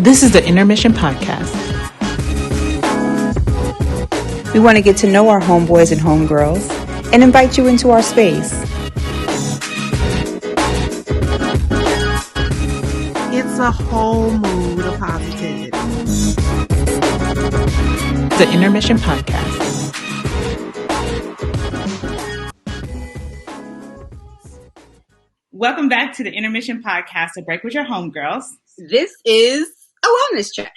This is the Intermission Podcast. We want to get to know our homeboys and homegirls and invite you into our space. It's a whole mood of positivity. The Intermission Podcast. Welcome back to the Intermission Podcast, A Break with Your Homegirls. This is a wellness check.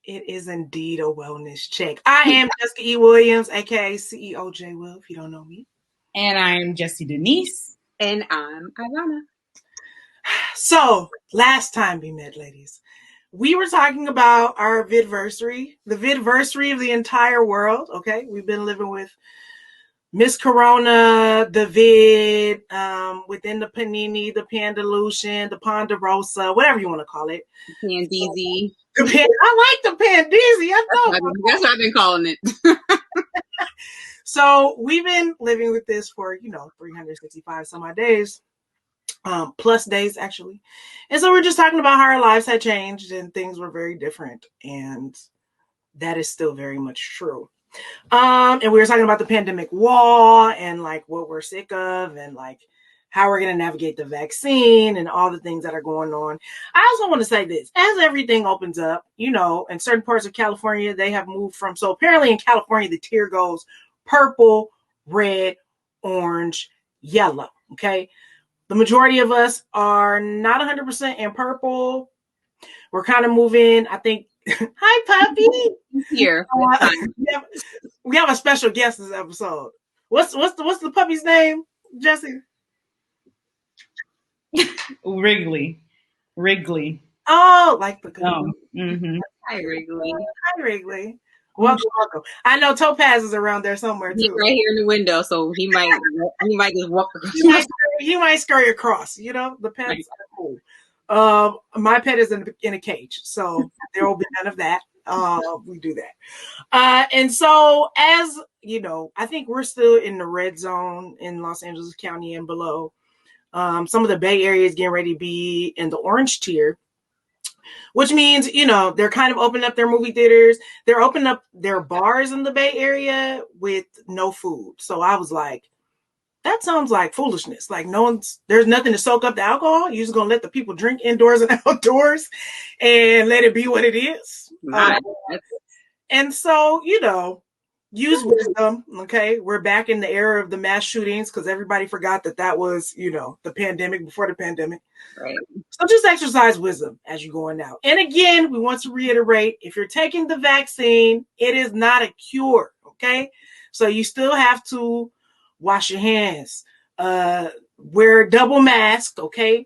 It is indeed a wellness check. I am Jessica E. Williams, aka CEO J. Will, if you don't know me. And I'm Jessie Denise. And I'm Ivana. So, last time we met, ladies, we were talking about our Vidversary, the Vidversary of the entire world, okay? We've been living with Miss Corona, the Vid, within the Panini, the Pandalution, the Ponderosa, whatever you want to call it. Pandeezy. I like the Pandeezy. That's what I've been calling it. So we've been living with this for, 365 some odd days, plus days actually. And so we're just talking about how our lives had changed and things were very different. And that is still very much true. And we were talking about the pandemic wall and like what we're sick of and like how we're going to navigate the vaccine and all the things that are going on. I also want to say this, as everything opens up, in certain parts of California, they have moved from, so apparently in California, the tier goes purple, red, orange, yellow. Okay. The majority of us are not 100% in purple. We're kind of moving, I think. Hi, puppy. Here. We have a special guest this episode. What's the puppy's name, Jessie? Wrigley. Oh, like the Mm-hmm. Hi, Wrigley. Hi, Wrigley. Welcome. I know Topaz is around there somewhere too. He's right here in the window, so he might just walk across. He might scurry across. The pets are cool. My pet is in a cage, so there will be none of that. We do that. And so as I think we're still in the red zone in Los Angeles County and below. Some of the Bay Area is getting ready to be in the orange tier, which means, they're kind of opening up their movie theaters. They're opening up their bars in the Bay Area with no food. So I was like, that sounds like foolishness. Like there's nothing to soak up the alcohol. You're just going to let the people drink indoors and outdoors and let it be what it is. And so, use wisdom. Okay. We're back in the era of the mass shootings because everybody forgot that was, the pandemic before the pandemic. Right. So just exercise wisdom as you're going out. And again, we want to reiterate, if you're taking the vaccine, it is not a cure. Okay. So you still have to wash your hands, wear a double mask, okay?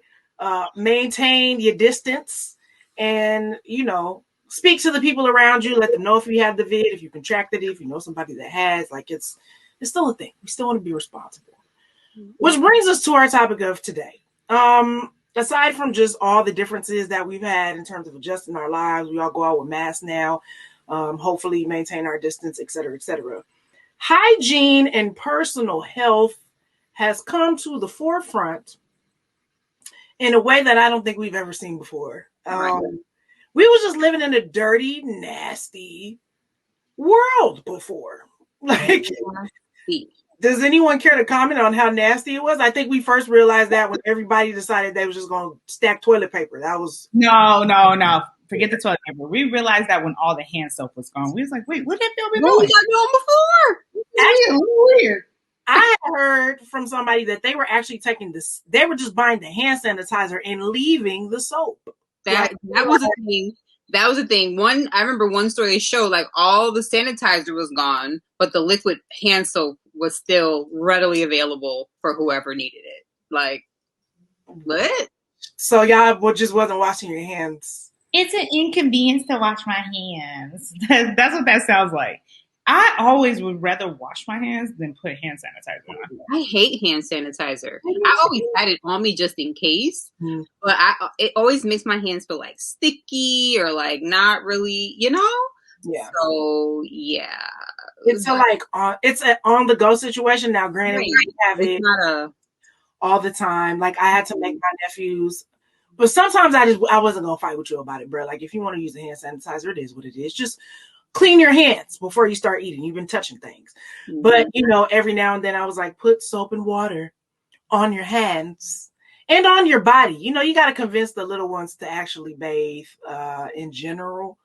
Maintain your distance and, speak to the people around you. Let them know if you have the vid, if you contracted it, if you know somebody that has, like it's still a thing. We still want to be responsible. Which brings us to our topic of today. Aside from just all the differences that we've had in terms of adjusting our lives, we all go out with masks now, hopefully maintain our distance, et cetera, et cetera. Hygiene and personal health has come to the forefront in a way that I don't think we've ever seen before. We was just living in a dirty, nasty world before. Like, does anyone care to comment on how nasty it was? I think we first realized that when everybody decided they was just going to stack toilet paper. That was No. Forget the toilet paper. We realized that when all the hand soap was gone. We was like, wait, what did that feel What was I doing before? actually weird. I heard from somebody that they were actually taking this. They were just buying the hand sanitizer and leaving the soap. That was a thing. That was a thing. I remember one story they showed like all the sanitizer was gone, but the liquid hand soap was still readily available for whoever needed it. Like, what? So y'all just wasn't washing your hands. It's an inconvenience to wash my hands. That's what that sounds like. I always would rather wash my hands than put hand sanitizer on. I hate hand sanitizer. I always had it on me just in case, but it always makes my hands feel like sticky or like not really, Yeah. So yeah, it's it's an on the go situation now. Granted, we have it all the time. Like I had to make my nephews But sometimes I wasn't gonna fight with you about it, bro. Like if you want to use a hand sanitizer, it is what it is. Just clean your hands before you start eating. You've been touching things. Mm-hmm. But every now and then I was like, put soap and water on your hands and on your body. You got to convince the little ones to actually bathe in general.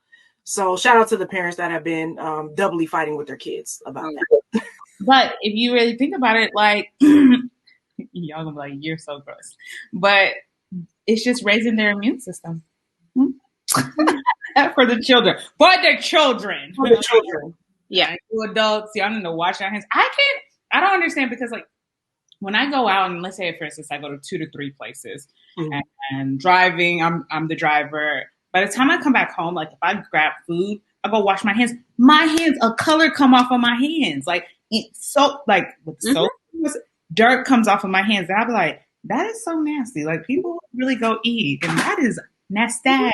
So shout out to the parents that have been doubly fighting with their kids about that. But if you really think about it, like y'all gonna be like, you're so gross. But it's just raising their immune system. For the children. For the children. Yeah. You adults, y'all need to wash your hands. I don't understand because like when I go out and let's say for instance I go to 2 to 3 places and driving, I'm the driver. By the time I come back home, like if I grab food, I go wash my hands. My hands, a color come off of my hands. Like soap, like with soap, dirt comes off of my hands. And I'll be like, that is so nasty. Like people really go eat, and that is nasty.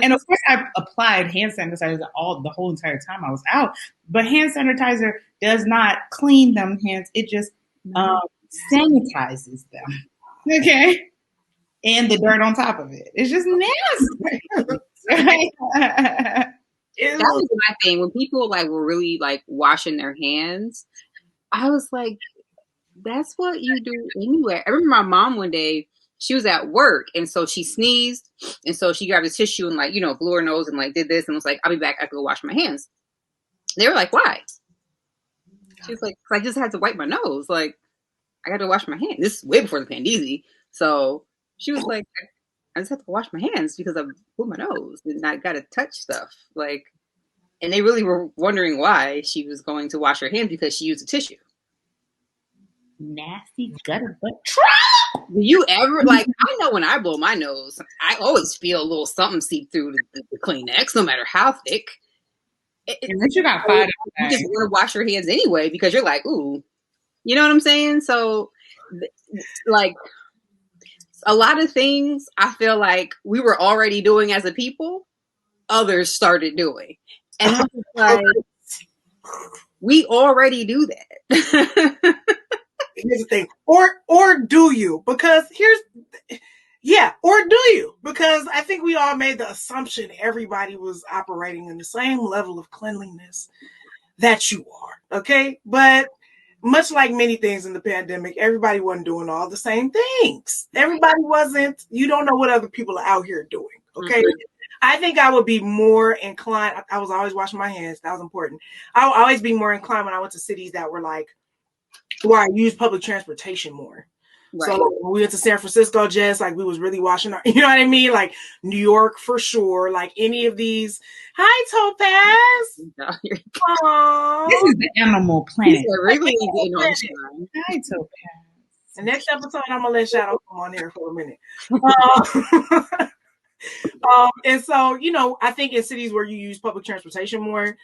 And of course, I applied hand sanitizer the whole entire time I was out. But hand sanitizer does not clean them hands; it just sanitizes them. Okay, and the dirt on top of it. It's just nasty. That was my thing when people like were really like washing their hands. I was like, that's what you do anyway. I remember my mom one day. She was at work, and so she sneezed, and so she grabbed a tissue and, like, blew her nose and, like, did this and was like, I'll be back. I have to go wash my hands. They were like, why? She was like, I just had to wipe my nose. Like, I got to wash my hands. This is way before the pandemic. So she was like, I just have to wash my hands because I blew my nose and I got to touch stuff. Like, and they really were wondering why she was going to wash her hands because she used a tissue. Nasty gutter butt. Do you ever, like, I know when I blow my nose, I always feel a little something seep through the Kleenex, no matter how thick. Unless you got fired. You just want to wash your hands anyway because you're like, ooh. You know what I'm saying? So, like, a lot of things I feel like we were already doing as a people, others started doing. And I was like, we already do that. Here's the thing, or do you? Because or do you? Because I think we all made the assumption everybody was operating in the same level of cleanliness that you are, okay? But much like many things in the pandemic, everybody wasn't doing all the same things. Everybody wasn't. You don't know what other people are out here doing, okay? Mm-hmm. I think I would be more inclined. I was always washing my hands. That was important. I would always be more inclined when I went to cities that were like, where I use public transportation more. Right. So when we went to San Francisco, just like we was really washing our, you know what I mean? Like New York for sure. Like any of these. Hi, Topaz. This is the Animal Planet. Really Hi, Topaz. The next episode, I'm gonna let Shadow come on here for a minute. And so, I think in cities where you use public transportation more,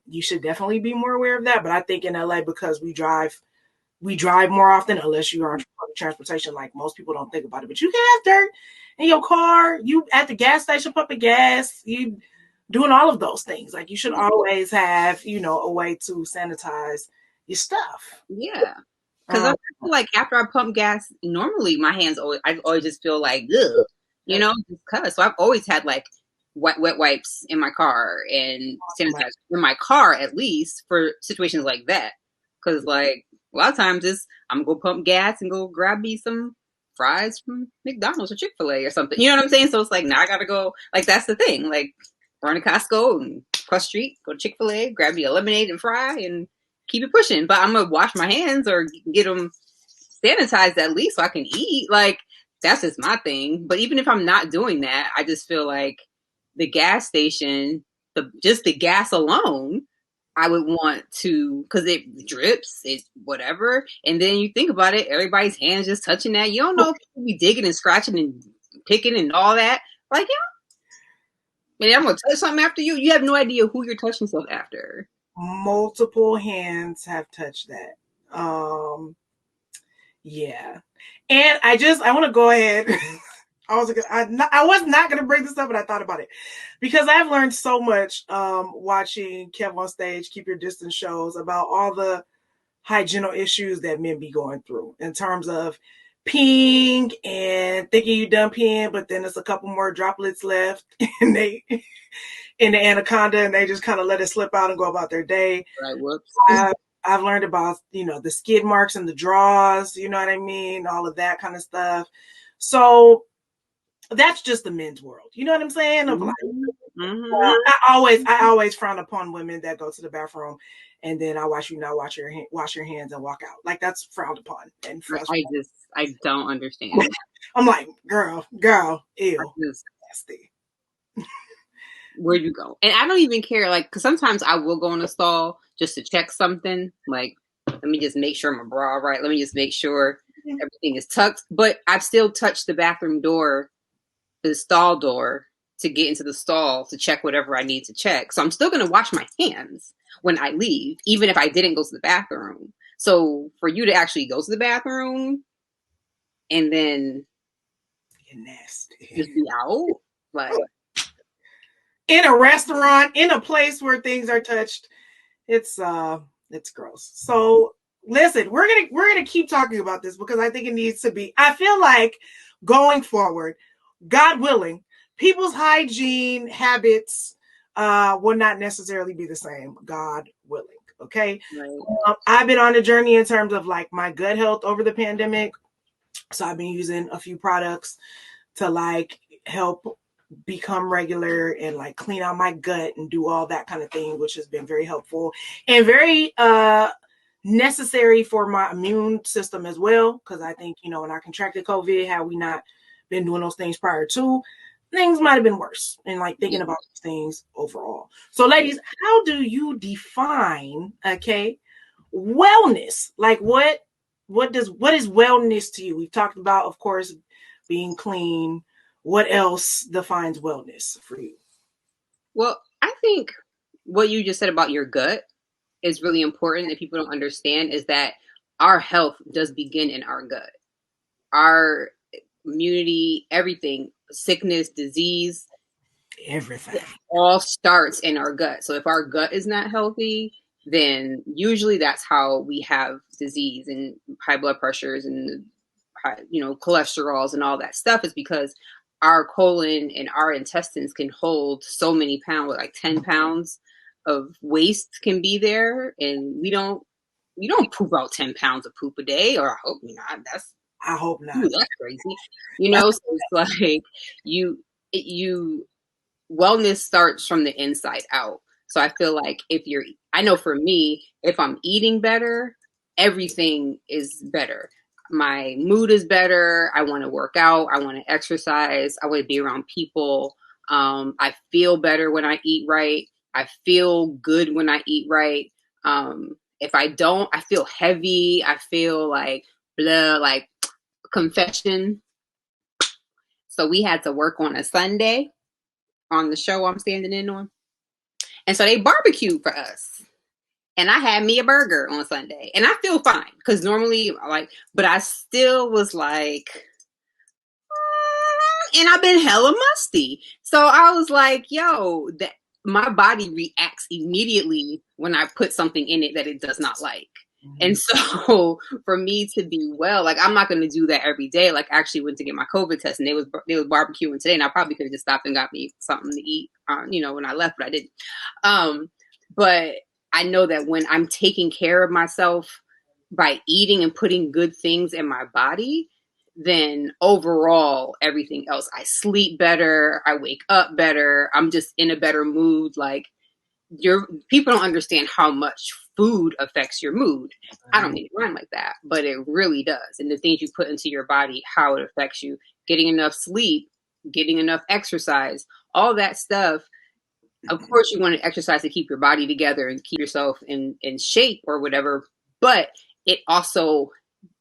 you should definitely be more aware of that. But I think in LA, because we drive more often, unless you're on public transportation, like most people don't think about it. But you can have dirt in your car. You at the gas station pumping gas. You doing all of those things. Like you should always have, a way to sanitize your stuff. Yeah. Because I feel like after I pump gas, normally my hands I always just feel like, ugh, because. So I've always had like wet wipes in my car and sanitizer in my car, at least for situations like that. Because like a lot of times I'm gonna go pump gas and go grab me some fries from McDonald's or Chick-fil-A or something. You know what I'm saying? So it's like now I gotta go. Like that's the thing. Like run to Costco and cross the street, go to Chick-fil-A, grab me a lemonade and fry, and keep it pushing. But I'm gonna wash my hands or get them sanitized at least so I can eat. Like that's just my thing. But even if I'm not doing that, I just feel like the gas station, just the gas alone, I would want to, because it drips, it's whatever. And then you think about it, everybody's hands just touching that. You don't know if people be digging and scratching and picking and all that. Like, yeah. And I'm going to touch something after you. You have no idea who you're touching stuff after. Multiple hands have touched that. Yeah. And I want to go ahead. I was not going to bring this up, but I thought about it because I've learned so much watching Kev on Stage, Keep Your Distance shows about all the hygienic issues that men be going through in terms of peeing and thinking you done peeing, but then there's a couple more droplets left and they in the anaconda and they just kind of let it slip out and go about their day. Right, whoops. I've learned about, the skid marks and the draws, you know what I mean? All of that kind of stuff. So that's just the men's world. You know what I'm saying? Of like, I always frown upon women that go to the bathroom and then I watch you not wash your hands and walk out. Like that's frowned upon. And I don't understand. I'm like, girl, ew, nasty. Where'd you go? And I don't even care, like, because sometimes I will go in the stall just to check something. Like, let me just make sure my bra right. Let me just make sure everything is tucked. But I've still touched the bathroom door, the stall door, to get into the stall to check whatever I need to check. So I'm still going to wash my hands when I leave, even if I didn't go to the bathroom. So for you to actually go to the bathroom and then you're nasty, just be out, like in a restaurant, in a place where things are touched, it's gross. So listen, we're gonna keep talking about this because I think it needs to be. I feel like going forward, God willing, people's hygiene habits will not necessarily be the same. God willing, okay. Right. I've been on a journey in terms of like my gut health over the pandemic, so I've been using a few products to like help become regular and like clean out my gut and do all that kind of thing, which has been very helpful and very necessary for my immune system as well. Because I think, when I contracted COVID, had we not been doing those things prior to, things might have been worse. And like thinking about these things overall. So ladies, how do you define, wellness? Like what is wellness to you? We've talked about, of course, being clean. What else defines wellness for you? Well, I think what you just said about your gut is really important that people don't understand is that our health does begin in our gut. Our immunity, everything, sickness, disease, everything all starts in our gut. So if our gut is not healthy, then usually that's how we have disease and high blood pressures and high, cholesterols and all that stuff is because our colon and our intestines can hold so many pounds, like 10 pounds of waste can be there. And we don't poop out 10 pounds of poop a day, or I hope not. I hope not. Ooh, that's crazy. So it's like you wellness starts from the inside out. So I feel like I know for me, if I'm eating better, everything is better. My mood is better. I want to work out. I want to exercise. I want to be around people. I feel better when I eat right. I feel good when I eat right. If I don't, I feel heavy. I feel like blah, like confession. So we had to work on a Sunday on the show I'm standing in on. And so they barbecued for us. And I had me a burger on Sunday. And I feel fine. Because normally, but I still was like, and I've been hella musty. So I was like, yo, my body reacts immediately when I put something in it that it does not like. Mm-hmm. And so for me to be well, I'm not going to do that every day. I actually went to get my COVID test and they was barbecuing today. And I probably could have just stopped and got me something to eat, when I left, but I didn't. But I know that when I'm taking care of myself by eating and putting good things in my body, then overall, everything else, I sleep better. I wake up better. I'm just in a better mood. People don't understand how much food affects your mood. I don't need to rhyme like that, but it really does. And the things you put into your body, how it affects you, getting enough sleep, getting enough exercise, all that stuff. Of course, you want to exercise to keep your body together and keep yourself in shape or whatever, but it also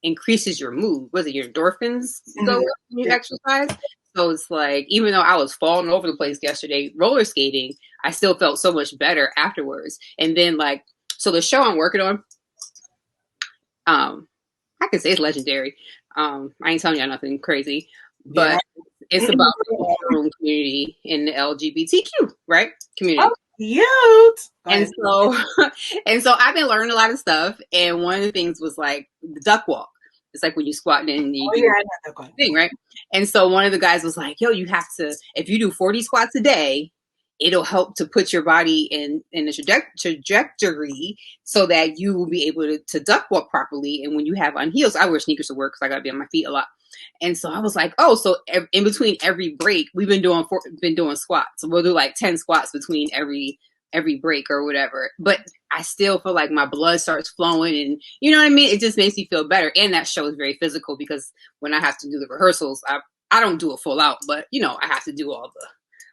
increases your mood. Was it your endorphins go when you exercise? So it's like, even though I was falling over the place yesterday roller skating, I still felt so much better afterwards. And then so the show I'm working on, I can say it's legendary. I ain't telling y'all nothing crazy, but it's about the room community in the LGBTQ, right? Community. Oh, cute. And so I've been learning a lot of stuff. And one of the things was the duck walk. It's like when you squat and you I know that thing, right? And so one of the guys was like, yo, you have to, if you do 40 squats a day, it'll help to put your body in a trajectory so that you will be able to duck walk properly. And when you have on heels, I wear sneakers to work because I got to be on my feet a lot. And so I was like, oh, so in between every break, we've been doing squats. So we'll do like 10 squats between every break or whatever. But I still feel like my blood starts flowing, and you know what I mean? It just makes me feel better. And that show is very physical because when I have to do the rehearsals, I don't do it full out, but you know, I have to do all the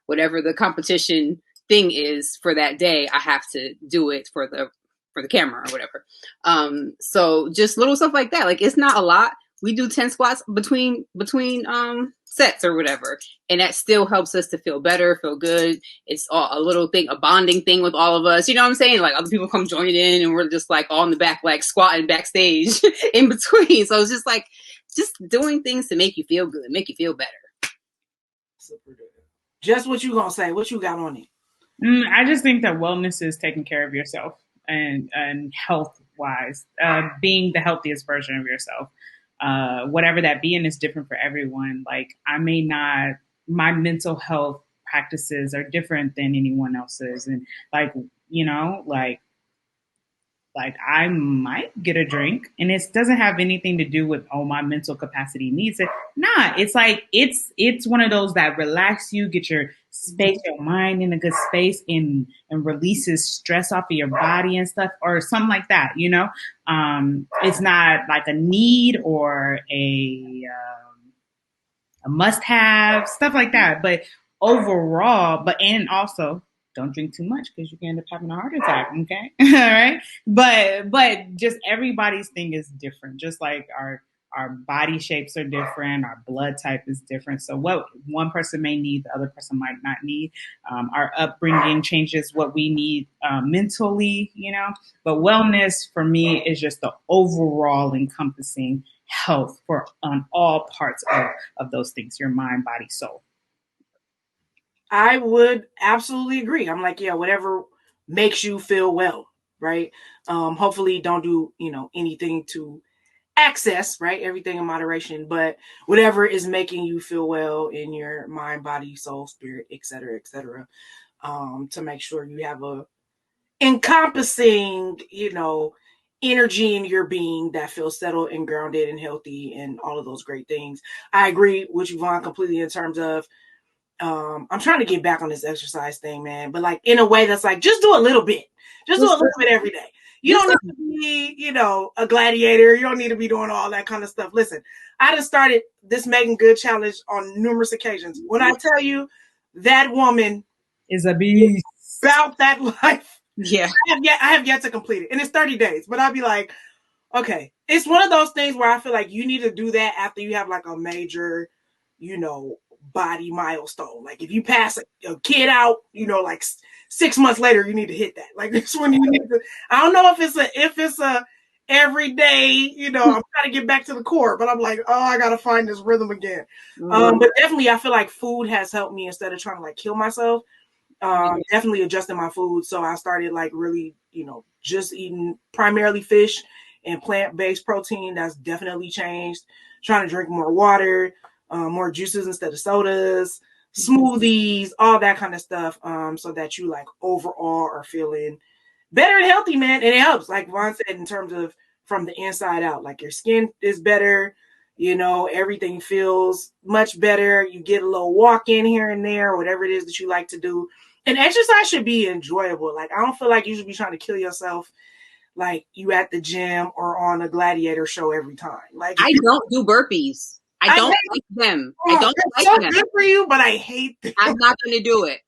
whatever the competition thing is for that day. I have to do it for the camera or whatever. So just little stuff like that. Like, it's not a lot. We do 10 squats between sets or whatever. And that still helps us to feel better, feel good. It's a little thing, a bonding thing with all of us. You know what I'm saying? Like, other people come join in and we're just like all in the back, like squatting backstage in between. So it's just like, just doing things to make you feel good, make you feel better. Super good. Just what you gonna say? What you got on it? I just think that wellness is taking care of yourself and health wise, being the healthiest version of yourself. Whatever that being is different for everyone. Like, my mental health practices are different than anyone else's. And like, you know, like I might get a drink and it doesn't have anything to do with, oh, my mental capacity needs it. Nah, it's like, it's one of those that relax you, get your space, your mind in a good space and releases stress off of your body and stuff or something like that. You know, it's not like a need or a must have, stuff like that. But overall, and also, don't drink too much because you can end up having a heart attack. Okay. All right. But just everybody's thing is different. Just like our body shapes are different. Our blood type is different. So what one person may need, the other person might not need. Our upbringing changes what we need mentally, you know, but wellness for me is just the overall encompassing health on all parts of those things, your mind, body, soul. I would absolutely agree. I'm like, yeah, whatever makes you feel well, right? Hopefully don't do, you know, anything to excess, right? Everything in moderation, but whatever is making you feel well in your mind, body, soul, spirit, et cetera, to make sure you have a encompassing, you know, energy in your being that feels settled and grounded and healthy and all of those great things. I agree with you, Vaughn, completely in terms of I'm trying to get back on this exercise thing, man, but like in a way that's like, just do a little bit. Just do a little bit every day. You don't need to be, you know, a gladiator. You don't need to be doing all that kind of stuff. Listen, I just started this Megan Good challenge on numerous occasions. When I tell you that woman is a beast about that life, yeah, I have yet to complete it. And it's 30 days, but I'll be like, okay, it's one of those things where I feel like you need to do that after you have like a major, you know, body milestone. Like if you pass a kid out, you know, like 6 months later, you need to hit that. Like this one, you need to. I don't know if it's a everyday. You know, I'm trying to get back to the core, but I'm like, oh, I gotta find this rhythm again. But definitely, I feel like food has helped me instead of trying to like kill myself. Definitely adjusting my food, so I started like really, you know, just eating primarily fish and plant-based protein. That's definitely changed. Trying to drink more water. More juices instead of sodas, smoothies, all that kind of stuff, so that you like overall are feeling better and healthy, man. And it helps, like Vaughn said, in terms of from the inside out. Like your skin is better, you know, everything feels much better. You get a little walk in here and there, whatever it is that you like to do. And exercise should be enjoyable. Like I don't feel like you should be trying to kill yourself like you at the gym or on a gladiator show every time. Like I don't do burpees. I don't like them. I don't like so them. Good for you, but I hate them. I'm not going to do it.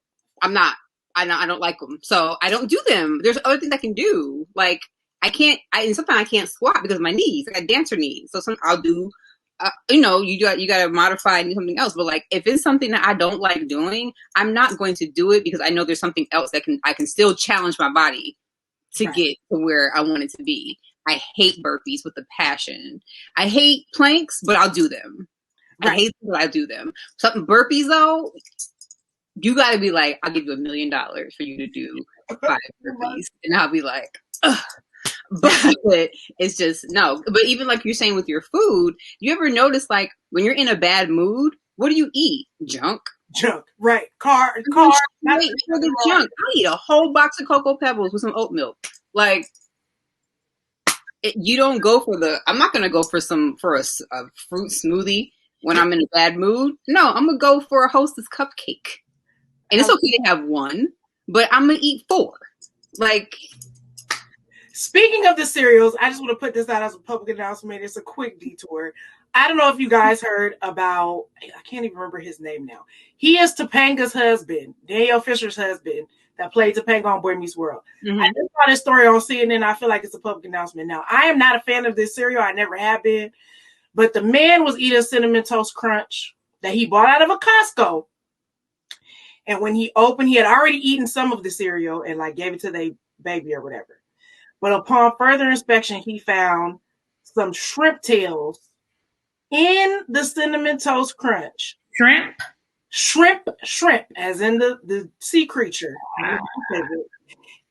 I'm not. I don't like them. So I don't do them. There's other things I can do. Like and sometimes I can't squat because of my knees. I got dancer knees. So I'll do, you know, you got to modify and do something else. But like, if it's something that I don't like doing, I'm not going to do it because I know there's something else that I can still challenge my body to get to where I want it to be. I hate burpees with a passion. I hate planks, but I'll do them. Right. I hate them, but I'll do them. Something burpees though, you got to be like, I'll give you $1 million for you to do 5 burpees, and I'll be like, ugh. But it's just no. But even like you're saying with your food, you ever notice like when you're in a bad mood, what do you eat? Junk. Right? Car. Wait for the junk. I eat a whole box of Cocoa Pebbles with some oat milk. Like you don't go for the. I'm not gonna go for a fruit smoothie when I'm in a bad mood. No, I'm gonna go for a Hostess cupcake, and it's okay to have one, but I'm gonna eat 4. Like. Speaking of the cereals, I just want to put this out as a public announcement. It's a quick detour. I don't know if you guys heard about, I can't even remember his name now. He is Topanga's husband, Danielle Fisher's husband, that played Topanga on Boy Meets World. Mm-hmm. I just saw this story on CNN. I feel like it's a public announcement now. I am not a fan of this cereal. I never have been. But the man was eating Cinnamon Toast Crunch that he bought out of a Costco. And when he opened, he had already eaten some of the cereal and like gave it to the baby or whatever. But upon further inspection, he found some shrimp tails in the Cinnamon Toast Crunch. Shrimp, as in the sea creature.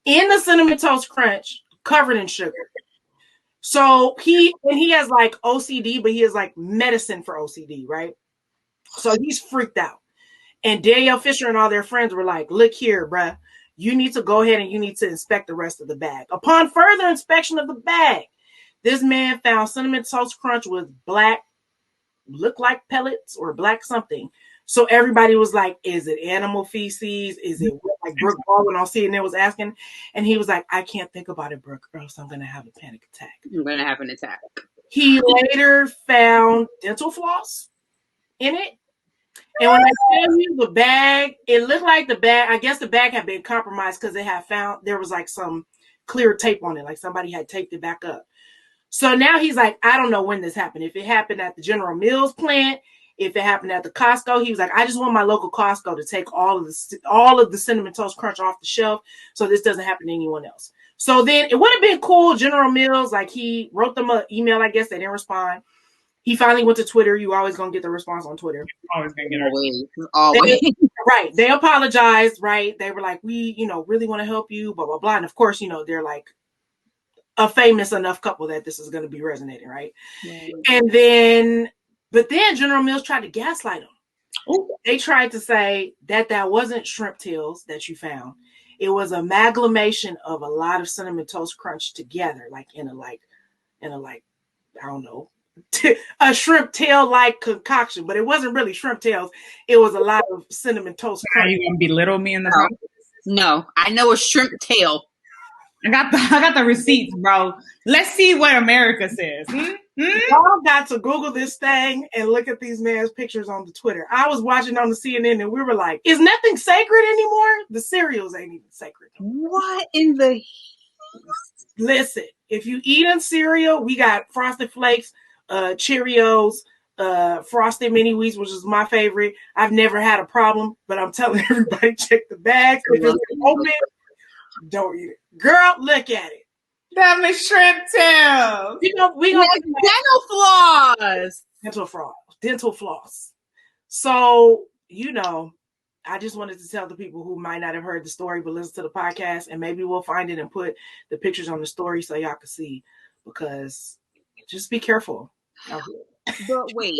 In the Cinnamon Toast Crunch, covered in sugar. So he has like OCD, but he has like medicine for OCD, right? So he's freaked out. And Danielle Fisher and all their friends were like, look here, bruh. You need to go ahead and you need to inspect the rest of the bag. Upon further inspection of the bag, this man found Cinnamon Toast Crunch with black, look like pellets or black something. So everybody was like, is it animal feces? Is it what? Like Brooke Baldwin on CNN was asking? And he was like, I can't think about it, Brooke, or else I'm going to have a panic attack. You're going to have an attack. He later found dental floss in it. And when I tell you the bag, it looked like the bag, I guess the bag had been compromised because they had found, there was like some clear tape on it, like somebody had taped it back up. So now he's like, I don't know when this happened. If it happened at the General Mills plant, if it happened at the Costco, he was like, I just want my local Costco to take all of the Cinnamon Toast Crunch off the shelf so this doesn't happen to anyone else. So then it would have been cool, General Mills, like he wrote them an email, I guess they didn't respond. He finally went to Twitter. You always going to get the response on Twitter. Always going to get it. Always. Right. They apologized, right? They were like, we, really want to help you, blah, blah, blah. And of course, they're like a famous enough couple that this is going to be resonating, right? And then General Mills tried to gaslight them. Ooh. They tried to say that wasn't shrimp tails that you found. It was an amalgamation of a lot of Cinnamon Toast Crunch together, like in a I don't know, a shrimp tail like concoction, but it wasn't really shrimp tails. It was a lot of Cinnamon Toast Crunch. Are you gonna belittle me in the process? No, I know a shrimp tail. I got the receipts, bro. Let's see what America says. Y'all got to Google this thing and look at these man's pictures on the Twitter. I was watching on the CNN and we were like, is nothing sacred anymore? The cereals ain't even sacred. What in the... Listen, if you eat in cereal, we got Frosted Flakes, Cheerios, Frosted Mini Wheats, which is my favorite. I've never had a problem, but I'm telling everybody, check the bags. If it's open, don't eat it. Girl, look at it. That is shrimp tails. We gonna dental floss. So, I just wanted to tell the people who might not have heard the story, but listen to the podcast, and maybe we'll find it and put the pictures on the story so y'all can see, because just be careful. But wait.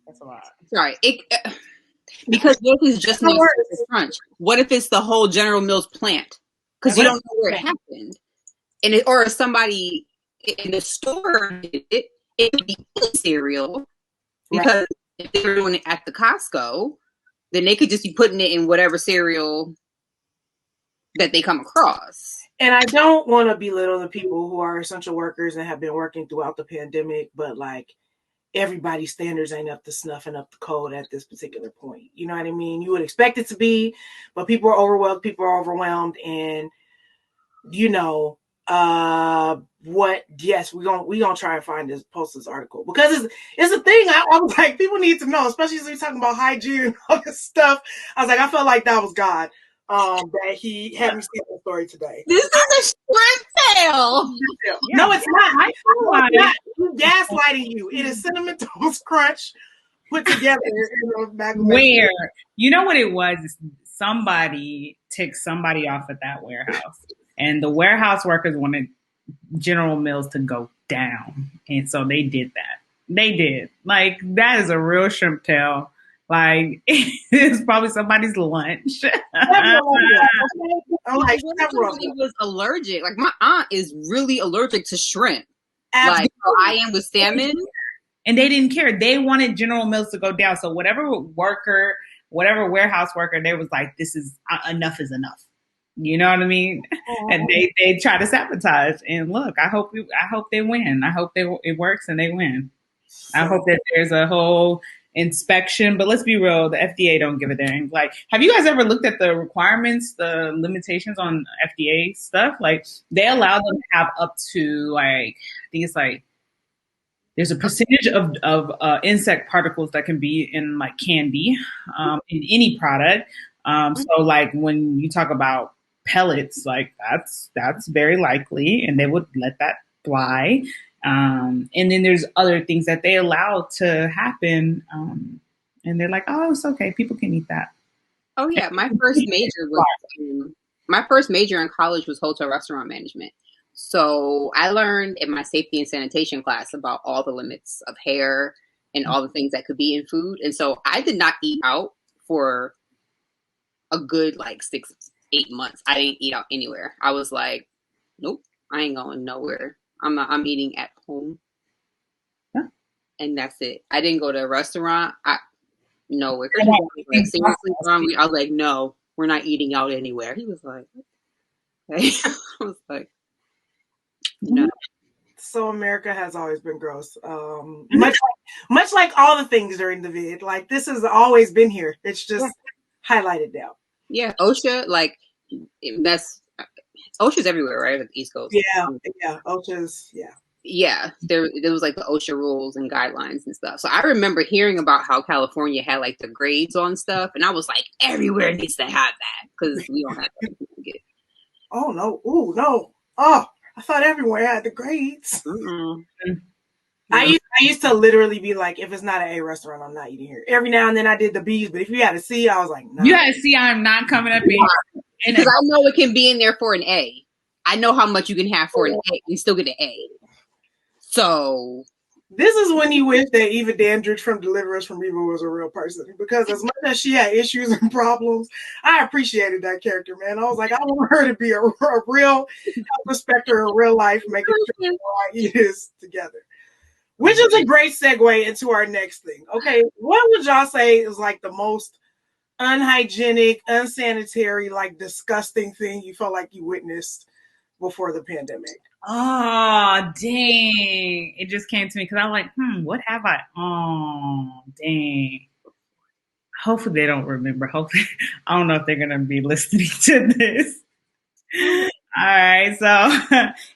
That's a lot. Sorry. Because what if it's just not Crunch? What if it's the whole General Mills plant? Because you don't know where it happened. Or if somebody in the store did it, it would be cereal. Because if they were doing it at the Costco, then they could just be putting it in whatever cereal that they come across. And I don't want to belittle the people who are essential workers and have been working throughout the pandemic, but like everybody's standards ain't up to snuffing up the code at this particular point. You know what I mean? You would expect it to be, but people are overwhelmed, and yes, we're gonna try and post this article, because it's a thing. I was like, people need to know, especially as we're talking about hygiene and all this stuff. I was like, I felt like that was God. That he had me see the story today. This is a shrimp tail. No, it's not. You're gaslighting you. It is Cinnamon Toast Crunch put together. Where? You know what it was? Somebody ticked somebody off at that warehouse. And the warehouse workers wanted General Mills to go down. And so they did that. They did. Like, that is a real shrimp tail. Like, it's probably somebody's lunch. I'm like, somebody was allergic. Like, my aunt is really allergic to shrimp. Absolutely. Like, so I am with salmon. And they didn't care. They wanted General Mills to go down. So whatever warehouse worker, they was like, this is enough is enough. You know what I mean? And they try to sabotage. And look, I hope they win. I hope it works and they win. I hope that there's a whole inspection. But let's be real, the FDA don't give a dang. Like, have you guys ever looked at the requirements, the limitations on FDA stuff? Like, they allow them to have up to, like, I think it's like, there's a percentage of insect particles that can be in like candy, in any product. So like when you talk about pellets, like that's very likely, and they would let that fly. And then there's other things that they allow to happen, and they're like, oh, it's okay, people can eat that. Oh yeah, my first major in college was hotel restaurant management. So I learned in my safety and sanitation class about all the limits of hair and all the things that could be in food. And so I did not eat out for a good like 6-8 months. I didn't eat out anywhere. I was like, nope, I ain't going nowhere. I'm eating at home. Yeah. And that's it. I didn't go to a restaurant. Nowhere. Like, seriously, I was like, no, we're not eating out anywhere. He was like, okay. I was like, no. So America has always been gross. Much like all the things during the vid. Like, this has always been here. It's just highlighted now. Yeah, OSHA, like OSHA's everywhere, right? At the East Coast. Yeah, OSHA's, yeah. Yeah, there was like the OSHA rules and guidelines and stuff. So I remember hearing about how California had like the grades on stuff, and I was like, everywhere needs to have that because we don't have that. Oh no! Ooh no! Oh, I thought everywhere had the grades. I used to literally be like, if it's not an A restaurant, I'm not eating here. Every now and then I did the B's, but if you had a C, I was like, no. You had a C, I'm not coming up here. Because I know it can be in there for an A. I know how much you can have for an A. You still get an A. So this is when you wish that Eva Dandridge from Deliver Us from Evil was a real person. Because as much as she had issues and problems, I appreciated that character, man. I was like, I want her to be a real respecter of real life, making sure I eat this together. Which is a great segue into our next thing. Okay, what would y'all say is like the most unhygienic, unsanitary, like disgusting thing you felt like you witnessed before the pandemic? Oh, dang. It just came to me because I'm like, what have I? Oh, dang. Hopefully they don't remember. Hopefully, I don't know if they're going to be listening to this. All right, so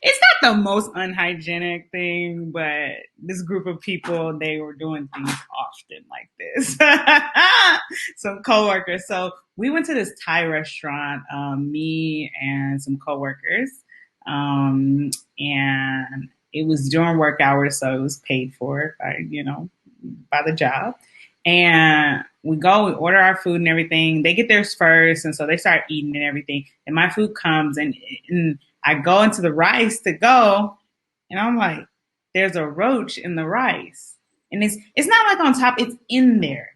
it's not the most unhygienic thing, but this group of people, they were doing things often like this. Some coworkers. So we went to this Thai restaurant, me and some coworkers, and it was during work hours, so it was paid for by the job. And we order our food and everything. They get theirs first, and so they start eating and everything. And my food comes, and I go into the rice to go, and I'm like, there's a roach in the rice. And it's not like on top, it's in there.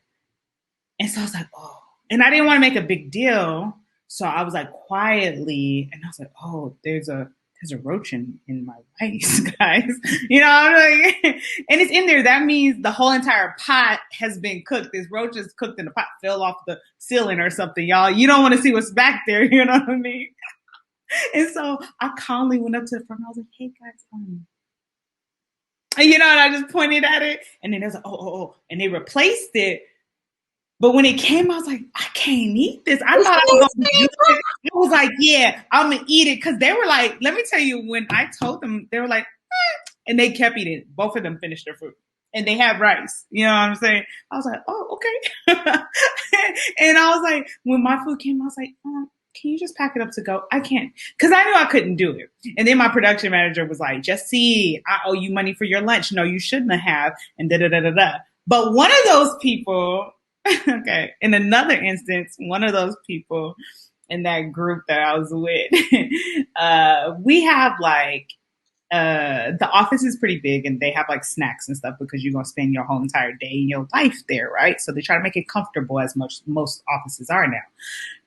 And so I was like, oh. And I didn't want to make a big deal, so I was like quietly, and I was like, oh, there's a roach in my rice, guys. I'm like, and it's in there. That means the whole entire pot has been cooked. This roach is cooked in the pot, fell off the ceiling or something, y'all. You don't want to see what's back there, you know what I mean? And so I calmly went up to the front. I was like, hey, guys, and I just pointed at it. And then they was like, oh. And they replaced it. But when it came, I was like, I can't eat this. I thought I was going to eat it. I was like, yeah, I'm going to eat it. Because they were like, let me tell you, when I told them, they were like, and they kept eating. Both of them finished their food. And they had rice. You know what I'm saying? I was like, oh, okay. And I was like, when my food came, I was like, can you just pack it up to go? I can't. Because I knew I couldn't do it. And then my production manager was like, Jesse, I owe you money for your lunch. No, you shouldn't have. And da-da-da-da-da. But one of those people, okay, in another instance, one of those people in that group that I was with, we have like, the office is pretty big and they have like snacks and stuff because you're going to spend your whole entire day in your life there, right? So they try to make it comfortable as most offices are now.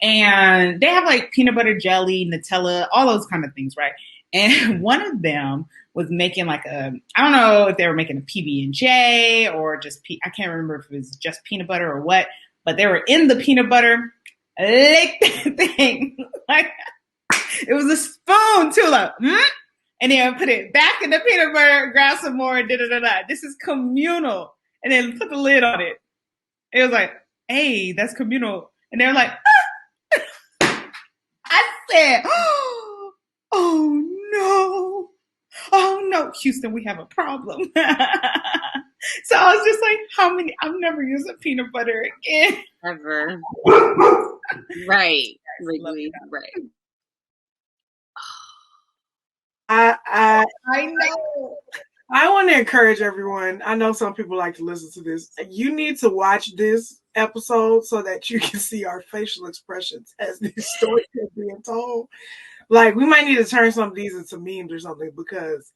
And they have like peanut butter jelly, Nutella, all those kind of things, right? And one of them was making like I don't know if they were making a PB&J or just, I can't remember if it was just peanut butter or what, but they were in the peanut butter, licked that thing. Like, it was a spoon too, like, and then put it back in the peanut butter, grab some more, da-da-da-da. This is communal. And then put the lid on it. It was like, hey, that's communal. And they were like, ah. I said, oh no, Houston, we have a problem. So I was just like, I'm never using peanut butter again. Ever. Right. Wrigley, right. I know. I want to encourage everyone. I know some people like to listen to this. You need to watch this episode so that you can see our facial expressions as these stories are being told. Like, we might need to turn some of these into memes or something, because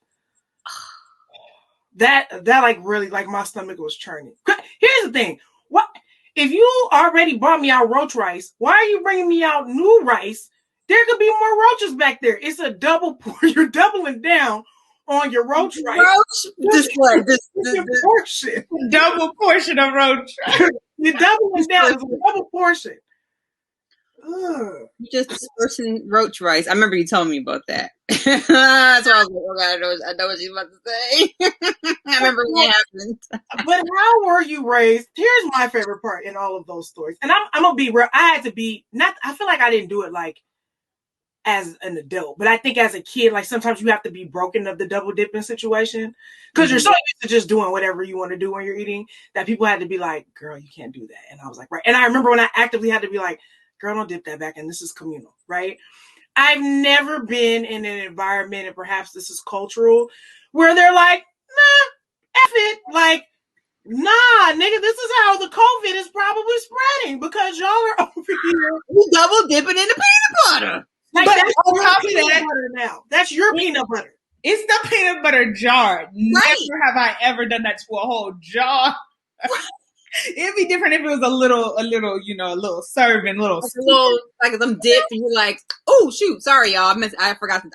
that like really, like, my stomach was churning. Here's the thing. What if you already brought me out roach rice? Why are you bringing me out new rice? There could be more roaches back there. It's a double pour. You're doubling down on your roach rice. This portion. Double portion of roach. You're doubling down. It's a double portion. Just dispersing roach rice. I remember you telling me about that. That's why I was like, oh God, I know what she's about to say. I remember when it happened. But how were you raised? Here's my favorite part in all of those stories. And I'm gonna be real. I had to be I feel like I didn't do it like as an adult, but I think as a kid, like, sometimes you have to be broken of the double dipping situation, because you're so used to just doing whatever you want to do when you're eating, that people had to be like, girl, you can't do that. And I was like, right. And I remember when I actively had to be like, girl, don't dip that back in. This is communal, right? I've never been in an environment, and perhaps this is cultural, where they're like, nah, F it. Like, nah, nigga, this is how the COVID is probably spreading, because y'all are over here. You double dipping in the peanut butter. Like, but that's on your top of peanut that, butter now. That's your peanut butter. It's the peanut butter jar. Right. Never have I ever done that to a whole jar. It'd be different if it was a little, you know, a little serving, like some dip, and you're like, oh shoot, sorry y'all, I forgot.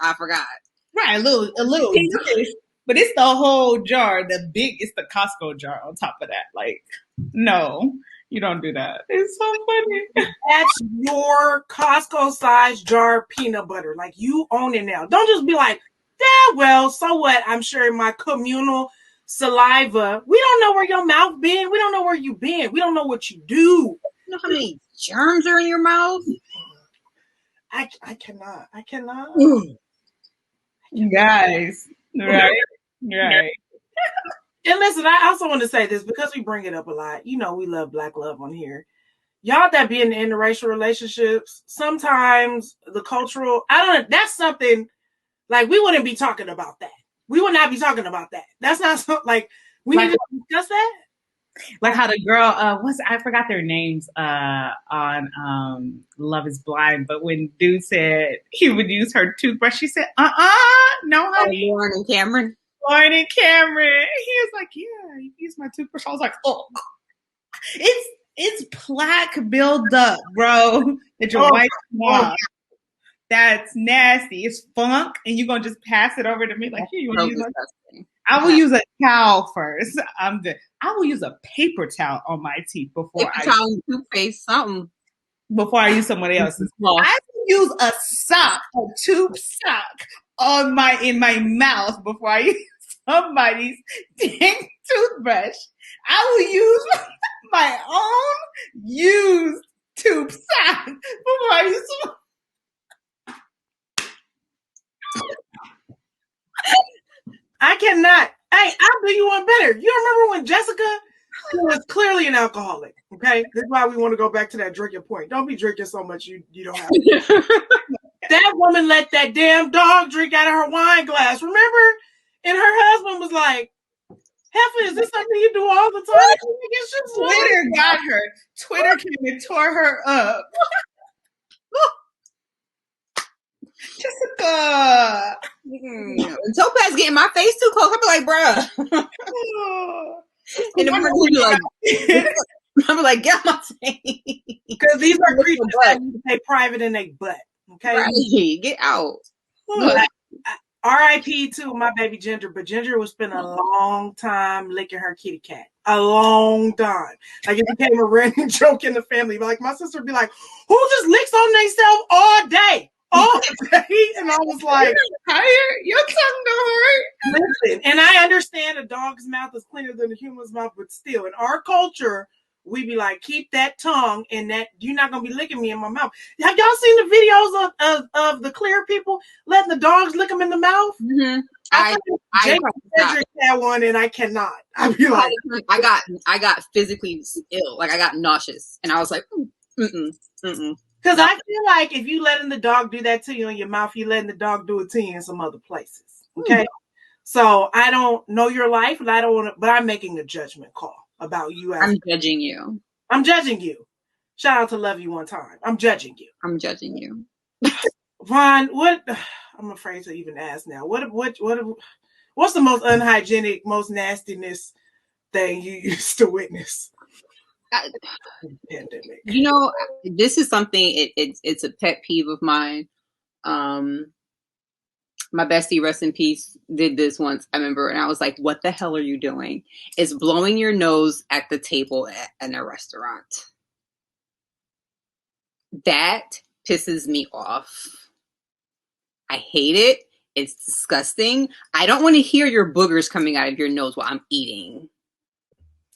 Right, a little dish, but it's the whole jar. It's the Costco jar on top of that. Like, no, you don't do that. It's so funny. That's your Costco size jar peanut butter. Like, you own it now. Don't just be like, yeah, well, so what? I'm sharing my communal saliva. We don't know where your mouth been. We don't know where you been. We don't know what you do. You know how many germs are in your mouth? I cannot. Guys, right. And listen, I also want to say this, because we bring it up a lot. You know, we love Black love on here. Y'all that be in interracial relationships, sometimes the cultural, that's something, like, we wouldn't be talking about that. We would not be talking about that. That's not something, like, we need to discuss that. Like how the girl, I forgot their names on Love is Blind, but when dude said he would use her toothbrush, she said, no, honey. Lauren and Cameron. He was like, yeah, you use my toothbrush. I was like, oh, it's plaque buildup, bro. That your wife wants. That's nasty. It's funk, and you're gonna just pass it over to me like, here, you want to use it? I will use a towel first. I'm good. I will use a paper towel on my teeth before toothpaste, something. Before I use somebody else's. I will use a tube sock in my mouth before I use somebody's dang toothbrush. I will use my own used tube sock before I use some. I cannot. Hey, I'll do you one better. You remember when Jessica was clearly an alcoholic? Okay, this is why we want to go back to that drinking point. Don't be drinking so much you don't have to. That woman let that damn dog drink out of her wine glass. Remember? And her husband was like, Heifer, is this something you do all the time? It's just Twitter got her. Twitter came and tore her up. Jessica. Topaz getting my face too close. I'll be like, bruh. And the person will be like, I'm like, get my face. Because these are creatures that stay private in their butt. Okay? Right. Get out. R.I.P. to my baby Ginger, but Ginger would spend a long time licking her kitty cat. A long time. Like it became a running joke in the family. Like my sister would be like, who just licks on themselves all day? All day? And I was like, Your tongue don't hurt. Listen, and I understand a dog's mouth is cleaner than a human's mouth, but still, in our culture, we be like, keep that tongue and that you're not gonna be licking me in my mouth. Have y'all seen the videos of the clear people letting the dogs lick them in the mouth? Mm-hmm. I had one and I cannot. I be like, I got physically ill. Like I got nauseous, and I was like, because I feel like if you letting the dog do that to you in your mouth, you letting the dog do it to you in some other places. Okay, so I don't know your life, and I don't want to, but I'm making a judgment call about you. I'm judging you. I'm judging you. Shout out to Love You One Time. I'm judging you. I'm judging you. Vaughn, what? I'm afraid to even ask now. What's the most unhygienic, most nastiness thing you used to witness? Pandemic. You know, this is something. It's a pet peeve of mine. My bestie, rest in peace, did this once. I remember, and I was like, "What the hell are you doing?" It's blowing your nose at the table in a restaurant. That pisses me off. I hate it. It's disgusting. I don't want to hear your boogers coming out of your nose while I'm eating.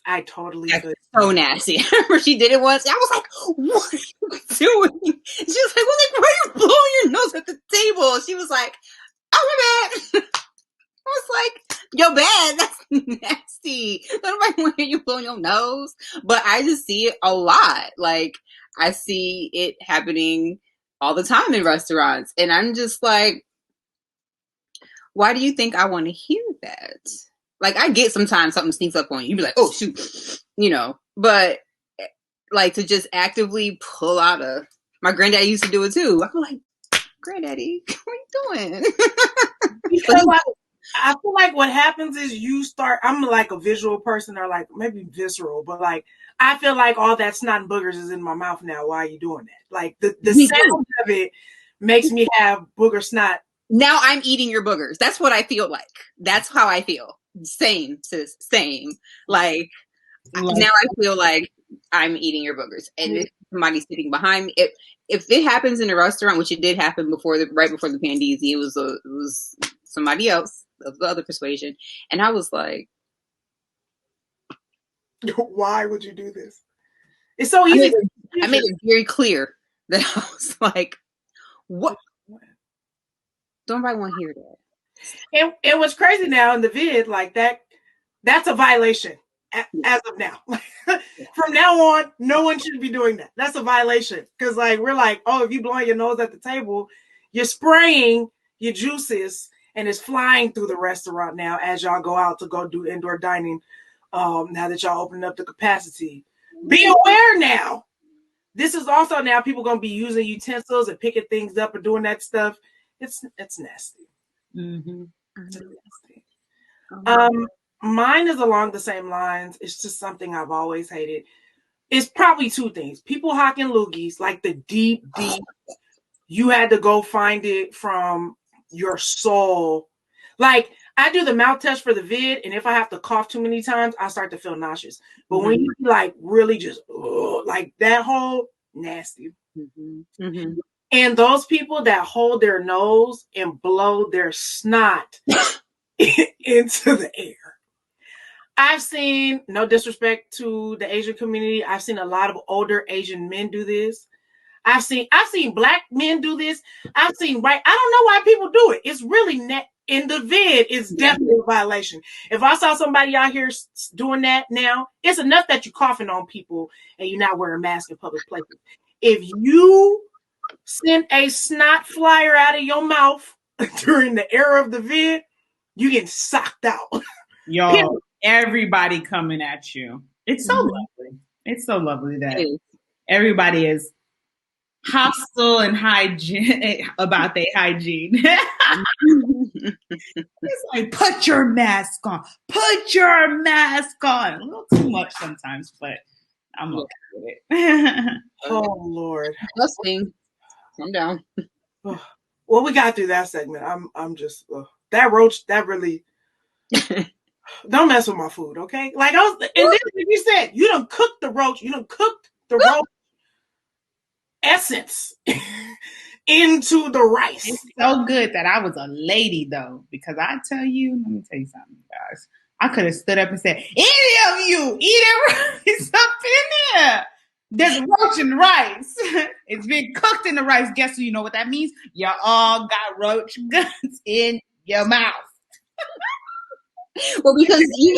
I totally That's so nasty. I remember she did it once. I was like, "What are you doing?" She was like, "Well, like, why are you blowing your nose at the table?" She was like, "Oh, my bad." I was like, "Yo, bad. That's nasty. Nobody want to hear you blowing your nose." But I just see it a lot. Like, I see it happening all the time in restaurants. And I'm just like, why do you think I want to hear that? Like, I get sometimes something sneaks up on you. You be like, "Oh, shoot." You know, but like to just actively pull out my granddaddy used to do it too. I'm like, "Granddaddy, what are you doing?" I feel like what happens is I'm like a visual person or like maybe visceral, but like I feel like all that snot and boogers is in my mouth now. Why are you doing that? Like the sound of it makes me have booger snot. Now I'm eating your boogers. That's what I feel like. That's how I feel. Same, sis. Same. Like now I feel like I'm eating your boogers. And if somebody's sitting behind me, if it happens in a restaurant, which it did happen right before the pandemic, it was somebody else of the other persuasion, and I was like, "Why would you do this?" It's so easy. I made it very clear that I was like, "What? Don't nobody want to hear that." And what's crazy now in the vid, like that's a violation as of now. From now on, no one should be doing that. That's a violation. Because like we're like, oh, if you blowing your nose at the table, you're spraying your juices and it's flying through the restaurant now as y'all go out to go do indoor dining. Now that y'all open up the capacity. Be aware now. This is also now people gonna be using utensils and picking things up and doing that stuff. It's nasty. Mm-hmm. It's nasty. Mine is along the same lines. It's just something I've always hated. It's probably two things. People hawking loogies, like the deep, you had to go find it from your soul. Like I do the mouth test for the vid, and if I have to cough too many times, I start to feel nauseous. But when you like really just like that whole nasty. And those people that hold their nose and blow their snot into the air. I've seen, no disrespect to the Asian community, I've seen a lot of older Asian men do this. I've seen black men do this. I've seen white. I don't know why people do it. It's really in the vid. It's definitely a violation. If I saw somebody out here doing that now, it's enough that you're coughing on people and you're not wearing a mask in public places. If you send a snot flyer out of your mouth during the era of the vid, you get socked out. Yo, everybody coming at you. It's so lovely. It's so lovely that everybody is hostile and hygiene about their hygiene. It's like, put your mask on. Put your mask on. A little too much sometimes, but I'm okay with it. Oh Lord. I'm down. Well, we got through that segment. I'm just that roach. That really don't mess with my food, okay? Like I was, and then like you said, you done cooked the roach. You done cooked the roach essence into the rice. It's so good that I was a lady though, because I tell you, let me tell you something, guys. I could have stood up and said, "Any of you eating rice up in here? There's roach in the rice. It's been cooked in the rice. Guess you know what that means? You all got roach guts in your mouth." Well, because in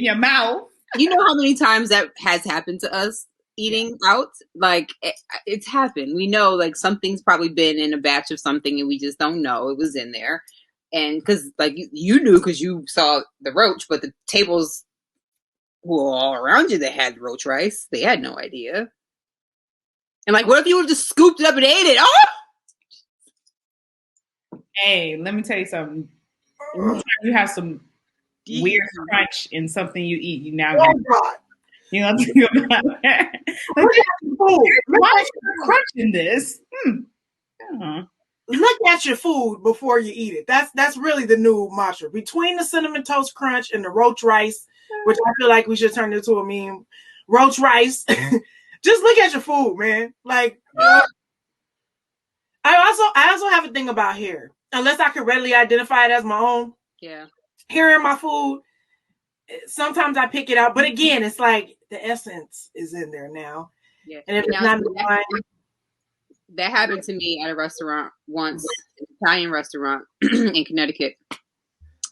your mouth. You know how many times that has happened to us eating out? Like it's happened. We know like something's probably been in a batch of something and we just don't know it was in there. And because like you knew because you saw the roach, but the tables were all around you that had roach rice. They had no idea. And like, what if you would have just scooped it up and ate it? Oh! Hey, let me tell you something. Anytime you have some weird crunch in something you eat, you now you know think about it. Why is there crunch in this? Look at your food before you eat it. That's really the new mantra. Between the cinnamon toast crunch and the roach rice, which I feel like we should turn into a meme. Roach rice. Just look at your food, man. Like I also have a thing about hair. Unless I can readily identify it as my own. Yeah. Hair in my food. Sometimes I pick it out, but again, it's like the essence is in there now. Yeah. And if it's not that happened to me at a restaurant once, an Italian restaurant in Connecticut.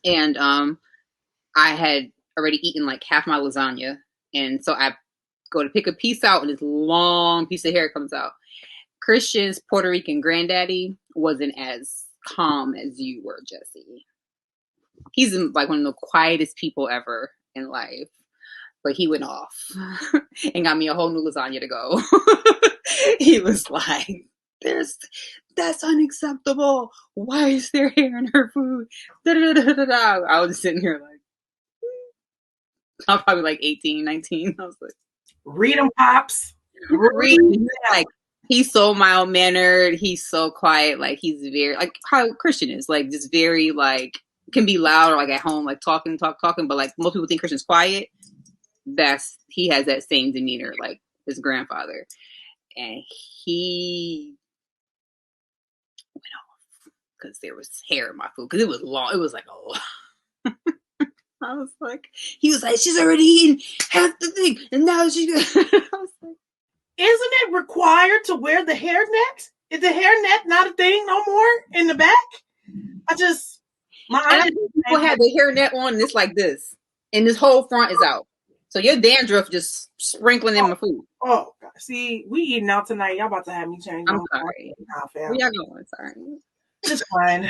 And I had already eaten like half my lasagna. And so I go to pick a piece out and this long piece of hair comes out. Christian's Puerto Rican granddaddy wasn't as calm as you were, Jesse. He's like one of the quietest people ever in life. But he went off and got me a whole new lasagna to go. He was like, that's unacceptable. Why is there hair in her food? Da-da-da-da-da. I was just sitting here like, I'm probably like 18, 19. I was like, read them, Pops. Read. Like, he's so mild-mannered. He's so quiet. Like, he's very, like how Christian is. Like, just very, like, can be loud or like at home, like talking. But like most people think Christian's quiet. He has that same demeanor like his grandfather. And he went off because there was hair in my food. Because it was long. It was like a lot. I was like, he was like, she's already eaten half the thing. And now she's I was like, isn't it required to wear the hairnet? Is the hairnet not a thing no more in the back? People have the hairnet on and it's like this. And this whole front is out. So your dandruff just sprinkling in my food. Oh, God. See, we eating out tonight. Y'all about to have me change. I'm sorry. Where y'all going? Sorry. It's fine.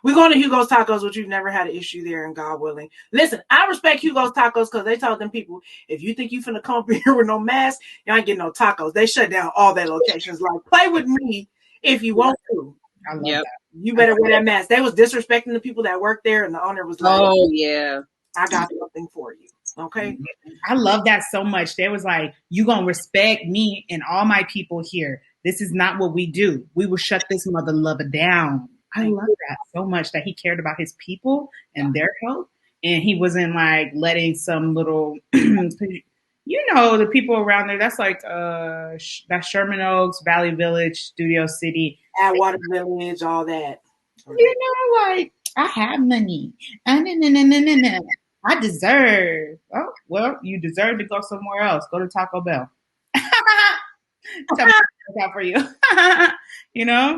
We're going to Hugo's Tacos, which you've never had an issue there, and God willing. Listen, I respect Hugo's Tacos because they told them people, if you think you finna come up here with no mask, you ain't getting no tacos. They shut down all their locations. Like, play with me if you want to. I love that. You better wear that mask. They was disrespecting the people that work there, and the owner was like, oh, yeah. I got something for you. Okay. I love that so much. They was like, you gonna respect me and all my people here. This is not what we do. We will shut this mother lover down. I love that so much that he cared about his people and their health. And he wasn't like letting some little, the people around there, that's like, that's Sherman Oaks, Valley Village, Studio City. Atwater Village, all that. Like, I have money. I deserve. Oh, well, you deserve to go somewhere else. Go to Taco Bell. Tell me out for you.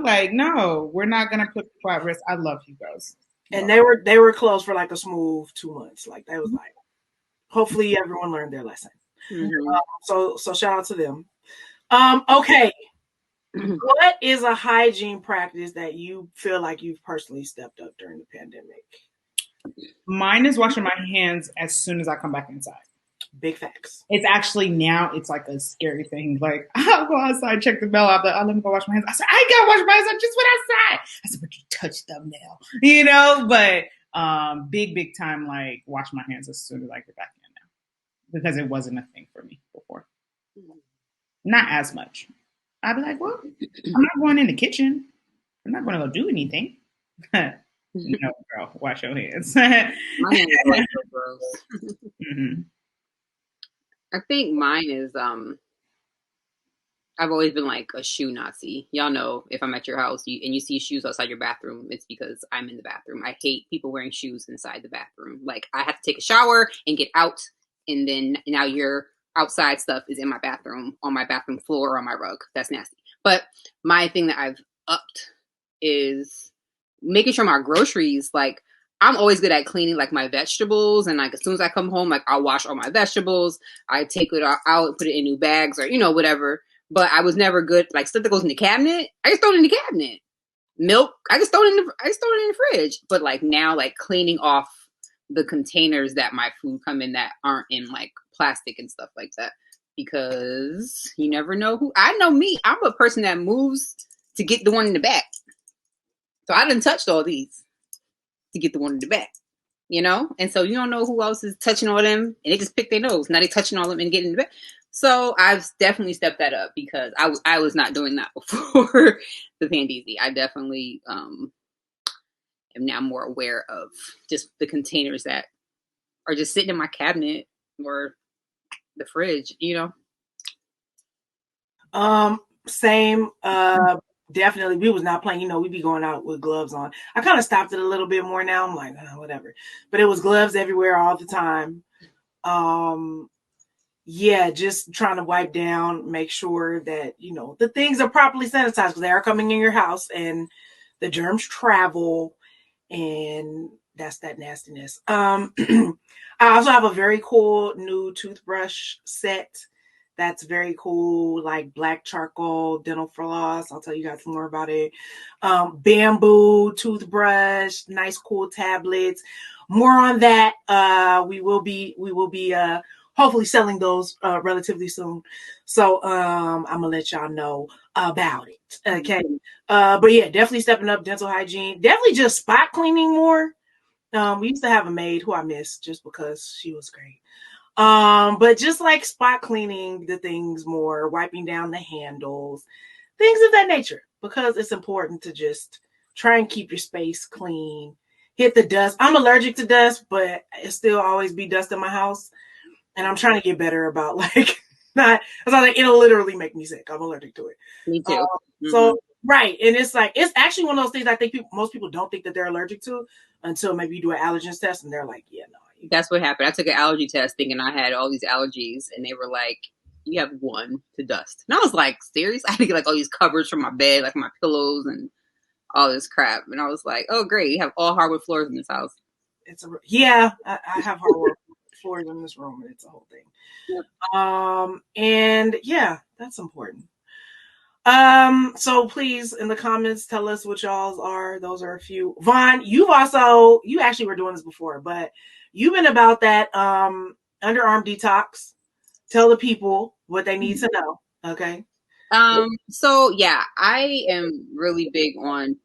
Like, no, we're not going to put people at risk. I love Hugo's. And they were closed for like a smooth 2 months. Like, they was like, hopefully everyone learned their lesson. Mm-hmm. So shout out to them. Okay. What is a hygiene practice that you feel like you've personally stepped up during the pandemic? Mine is washing my hands as soon as I come back inside. Big facts. It's actually now, it's like a scary thing. Like, I'll go outside, check the bell. I'll be like, oh, let me go wash my hands. I said, I ain't got to wash my hands. I just went outside. I said, but you touched them now. You know, but big time, like, wash my hands as soon as I get back in now. Because it wasn't a thing for me before. Not as much. I'd be like, well, I'm not going in the kitchen. I'm not going to go do anything. No, girl, wash your hands. My hands are like so gross. Mm-hmm. I think mine is I've always been like a shoe Nazi. Y'all know if I'm at your house and you see shoes outside your bathroom, it's because I'm in the bathroom. I hate people wearing shoes inside the bathroom. Like I have to take a shower and get out, and then now your outside stuff is in my bathroom, on my bathroom floor, or on my rug. That's nasty. But my thing that I've upped is making sure my groceries, like I'm always good at cleaning like my vegetables, and like as soon as I come home, like I'll wash all my vegetables. I take it out, put it in new bags, or whatever. But I was never good like stuff that goes in the cabinet. I just throw it in the cabinet. Milk, I just throw it in the fridge. But like now, like cleaning off the containers that my food come in that aren't in like plastic and stuff like that, because you never know who. I know me. I'm a person that moves to get the one in the back. So I done touched all these to get the one in the back, And so you don't know who else is touching all them, and they just pick their nose. Now they touching all them and getting in the back. So I've definitely stepped that up because I was not doing that before the Pandeezy. I definitely am now more aware of just the containers that are just sitting in my cabinet or the fridge, Same. Definitely, we was not playing. We be going out with gloves on. I kind of stopped it a little bit more now. I'm like, whatever. But it was gloves everywhere all the time. Yeah, just trying to wipe down, make sure that the things are properly sanitized because they are coming in your house and the germs travel, and that's that nastiness. I also have a very cool new toothbrush set. That's very cool, like black charcoal dental floss. I'll tell you guys more about it. Bamboo toothbrush, nice cool tablets. More on that. We will be hopefully selling those relatively soon. So I'm gonna let y'all know about it. Okay. But yeah, definitely stepping up dental hygiene. Definitely just spot cleaning more. We used to have a maid who I miss just because she was great. But just like spot cleaning the things more, wiping down the handles, things of that nature, because it's important to just try and keep your space clean. Hit the dust. I'm allergic to dust, but it still always be dust in my house. And I'm trying to get better about it'll literally make me sick. I'm allergic to it. Me too. So, right. And it's actually one of those things I think most people don't think that they're allergic to until maybe you do an allergens test and they're like, yeah, no. That's what happened. I took an allergy test thinking I had all these allergies, and they were like, you have one to dust. And I was like, serious? I had to get like all these covers from my bed, like my pillows and all this crap. And I was like, oh, great. You have all hardwood floors in this house. I have hardwood floors in this room, and it's a whole thing. Yep. And yeah, that's important. So please in the comments tell us what y'all's are. Those are a few. Vaughn, you actually were doing this before, but you've been about that underarm detox. Tell the people what they need to know. Okay. So yeah, I am really big on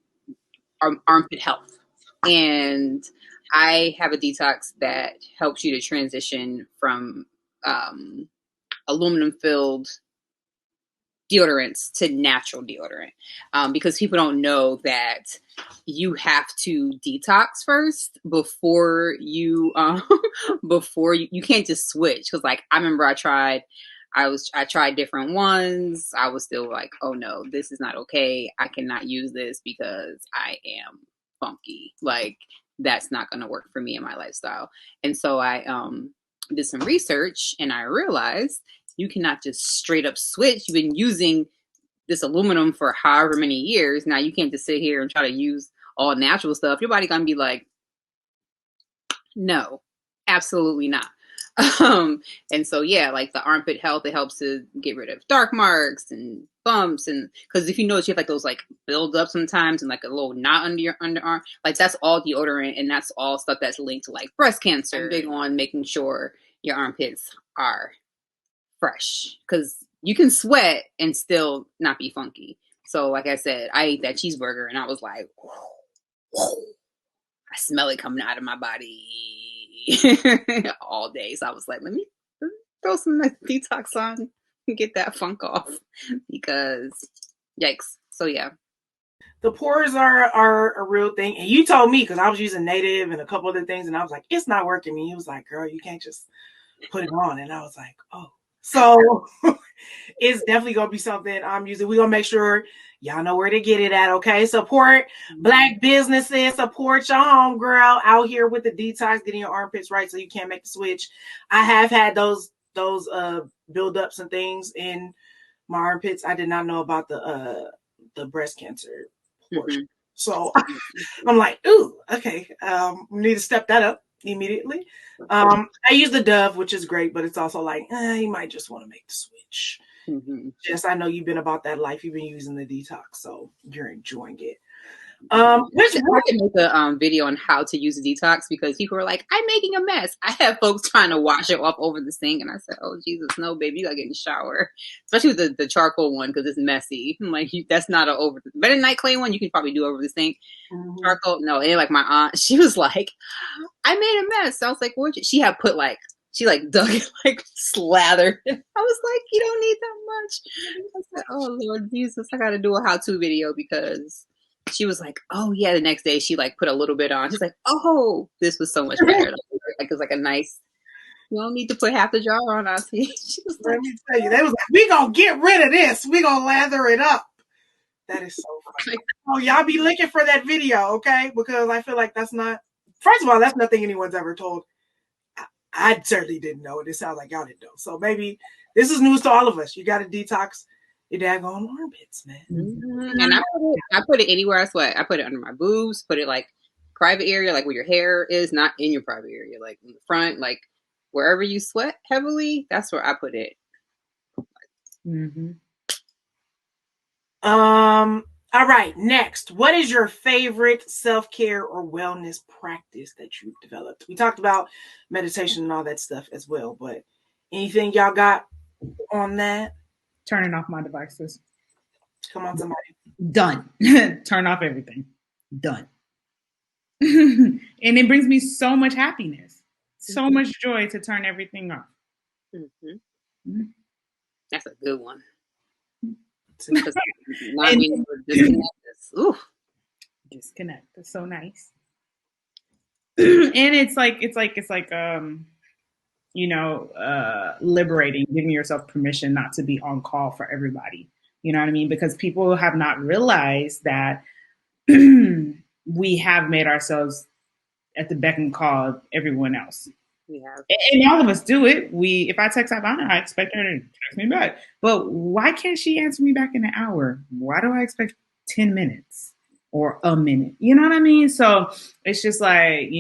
armpit health, and I have a detox that helps you to transition from aluminum filled deodorants to natural deodorant, because people don't know that you have to detox first before you can't just switch. Because like I remember I tried different ones. I was still like, oh no, this is not okay. I cannot use this because I am funky. Like that's not going to work for me in my lifestyle. And so I did some research, and I realized you cannot just straight up switch. You've been using this aluminum for however many years. Now you can't just sit here and try to use all natural stuff. Your body gonna be like, no, absolutely not. And so, yeah, like the armpit health, it helps to get rid of dark marks and bumps. And because if you notice, you have like those like build up sometimes and like a little knot under your underarm, like that's all deodorant. And that's all stuff that's linked to like breast cancer. I'm big on making sure your armpits are fresh because you can sweat and still not be funky. So like I said, I ate that cheeseburger and I was like, whoa, I smell it coming out of my body all day. So I was like, let me throw some detox on and get that funk off because yikes. So yeah. The pores are a real thing. And you told me, because I was using Native and a couple other things, and I was like, it's not working. And he was like, girl, you can't just put it on. And I was like, oh. So it's definitely going to be something I'm using. We're going to make sure y'all know where to get it at, okay? Support Black businesses. Support your homegirl out here with the detox, getting your armpits right so you can't make the switch. I have had those buildups and things in my armpits. I did not know about the breast cancer portion. Mm-hmm. So I'm like, ooh, okay. We need to step that up immediately. I use the Dove, which is great, but it's also like, you might just want to make the switch. Mm-hmm. Jess, I know you've been about that life. You've been using the detox, so you're enjoying it. I can make a video on how to use the detox because people are like, I'm making a mess. I have folks trying to wash it off over the sink, and I said, oh Jesus, no, baby, you gotta get in the shower, especially with the charcoal one because it's messy. I'm like, that's not a better night clay one. You can probably do over the sink. Mm-hmm. Charcoal, no. And like my aunt, she was like, I made a mess. So I was like, what? She had put like. She like dug it, like slathered. I was like, you don't need that much. I said, oh Lord Jesus, I got to do a how-to video because she was like, oh yeah. The next day she like put a little bit on. She's like, oh, this was so much better. Like it's like a nice. You don't need to put half the jar on. I see. Let me tell you, they was like, we gonna get rid of this. We gonna lather it up. That is so funny. Oh, y'all be looking for that video, okay? Because I feel like that's not. First of all, that's nothing anyone's ever told. I certainly didn't know it. It sounds like y'all didn't know. So maybe this is news to all of us. You got to detox your daggone armpits, man. Mm-hmm. And I put it anywhere I sweat. I put it under my boobs, put it like private area, like where your hair is, not in your private area, like in the front, like wherever you sweat heavily, that's where I put it. Mm-hmm. All right, next. What is your favorite self-care or wellness practice that you've developed? We talked about meditation and all that stuff as well, but anything y'all got on that? Turning off my devices. Come on, somebody. Done. Turn off everything. Done. And it brings me so much happiness, so much joy to turn everything off. Mm-hmm. Mm-hmm. That's a good one. Disconnect. It's so nice. And it's like liberating, giving yourself permission not to be on call for everybody. You know what I mean? Because people have not realized that we have made ourselves at the beck and call of everyone else. Yeah. And all of us do it. If I text Ivana, I expect her to text me back. But why can't she answer me back in an hour? Why do I expect 10 minutes or a minute? You know what I mean? So it's just like,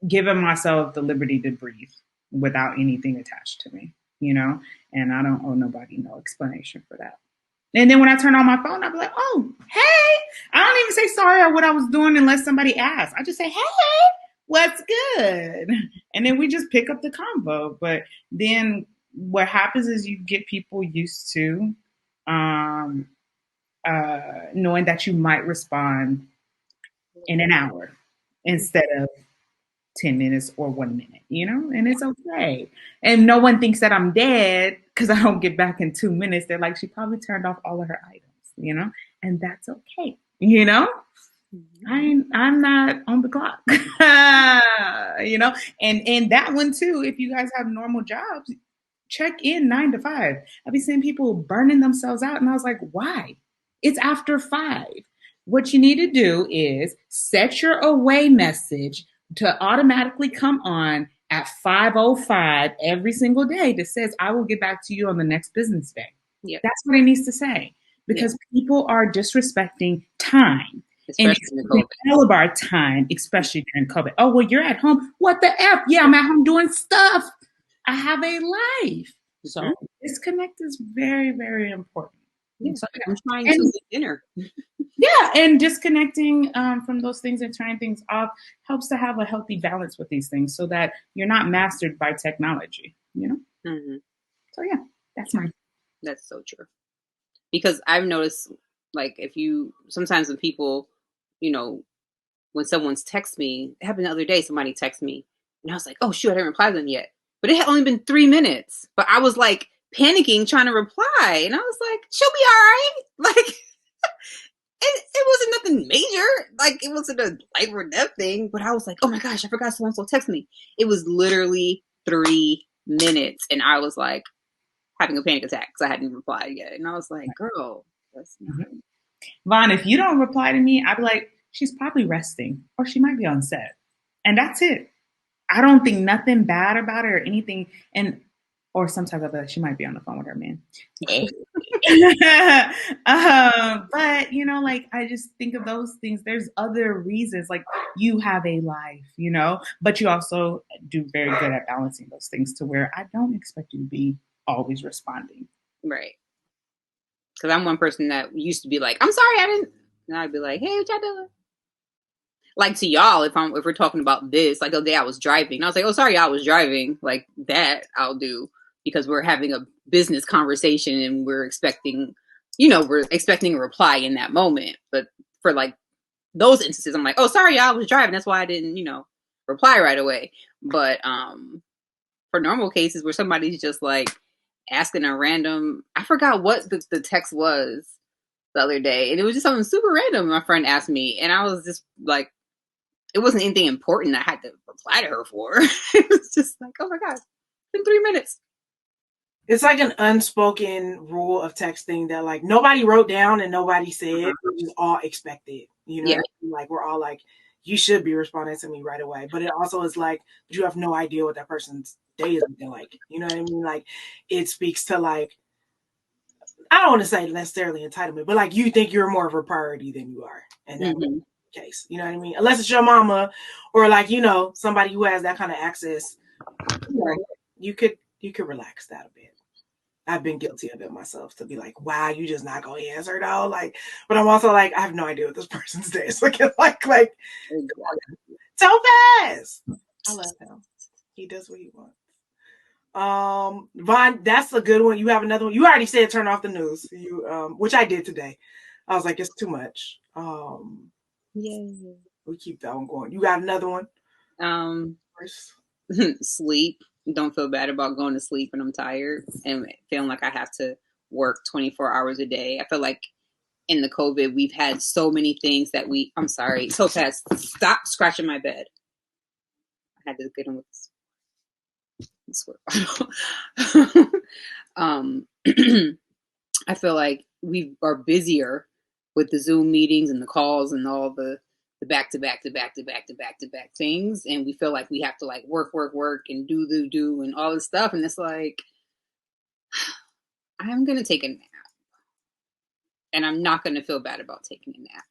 giving myself the liberty to breathe without anything attached to me, and I don't owe nobody no explanation for that. And then when I turn on my phone, I'll be like, oh, hey, I don't even say sorry or what I was doing unless somebody asks. I just say, hey, what's good? And then we just pick up the convo. But then what happens is you get people used to knowing that you might respond in an hour instead of 10 minutes or 1 minute, and it's okay. And no one thinks that I'm dead because I don't get back in 2 minutes. They're like, she probably turned off all of her items, and that's okay, I'm not on the clock, and that one too, if you guys have normal jobs, check in 9 to 5. I've been seeing people burning themselves out. And I was like, why? It's after 5. What you need to do is set your away message to automatically come on at 5:05 every single day that says, I will get back to you on the next business day. Yep. That's what it needs to say, because people are disrespecting time. Especially and all of our time, especially during COVID. Oh, well, you're at home. What the F? Yeah, I'm at home doing stuff. I have a life. So disconnect is very, very important. Yeah, so, I'm trying to eat dinner. Yeah, and disconnecting from those things and turning things off helps to have a healthy balance with these things so that you're not mastered by technology, you know? Mm-hmm. So yeah, that's mine. That's so true. Because I've noticed, like, sometimes when people, you know, when someone's text me, it happened the other day, somebody texted me, and I was like, oh, shoot, I didn't reply to them yet. But it had only been 3 minutes. But I was, like, panicking, trying to reply. And I was like, she'll be all right. Like, it wasn't nothing major. Like, it wasn't a life or death thing. But I was like, oh, my gosh, I forgot so-and-so texted me. It was literally 3 minutes. And I was, like, having a panic attack because I hadn't replied yet. And I was like, girl, that's not... Vaughn, if you don't reply to me, I'd be like, she's probably resting or she might be on set. And that's it. I don't think nothing bad about it or anything. Or sometimes I'll be like, she might be on the phone with her man. But, you know, like, I just think of those things. There's other reasons, like you have a life, you know, but you also do very good at balancing those things to where I don't expect you to be always responding. Right. Because I'm one person that used to be like, I'm sorry, I didn't. And I'd be like, hey, what y'all doing? Like, to y'all, if we're talking about this, like the day I was driving, I was like, oh, sorry, I was driving. Like, that I'll do because we're having a business conversation and we're expecting a reply in that moment. But for like those instances, I'm like, oh, sorry, I was driving. That's why I didn't, reply right away. But for normal cases where somebody's just like asking a random, I forgot what the text was the other day, and it was just something super random my friend asked me, and I was just like, it wasn't anything important I had to reply to her for. It was just like, oh my gosh, in 3 minutes. It's like an unspoken rule of texting that like nobody wrote down and nobody said, we just all expected, Yeah. Like we're all like, you should be responding to me right away. But it also is like, you have no idea what that person's day is looking like. You know what I mean? Like, it speaks to like, I don't want to say necessarily entitlement, but like you think you're more of a priority than you are. And that's the case. You know what I mean? Unless it's your mama or like, somebody who has that kind of access, you could relax that a bit. I've been guilty of it myself to be like, wow, you just not going to answer though. Like, but I'm also like, I have no idea what this person's day is looking like so fast. I love him. He does what he wants. Vaughn, that's a good one. You have another one. You already said turn off the news. Which I did today. I was like, it's too much. We keep that one going. You got another one? Sleep. Don't feel bad about going to sleep when I'm tired and feeling like I have to work 24 hours a day. I feel like in the COVID, we've had so many things that I'm sorry, so fast. Stop scratching my bed. I had to get in with this. I feel like we are busier with the Zoom meetings and the calls and all the back-to-back things, and we feel like we have to like work and do and all this stuff, and it's like, I'm gonna take a nap, and I'm not gonna feel bad about taking a nap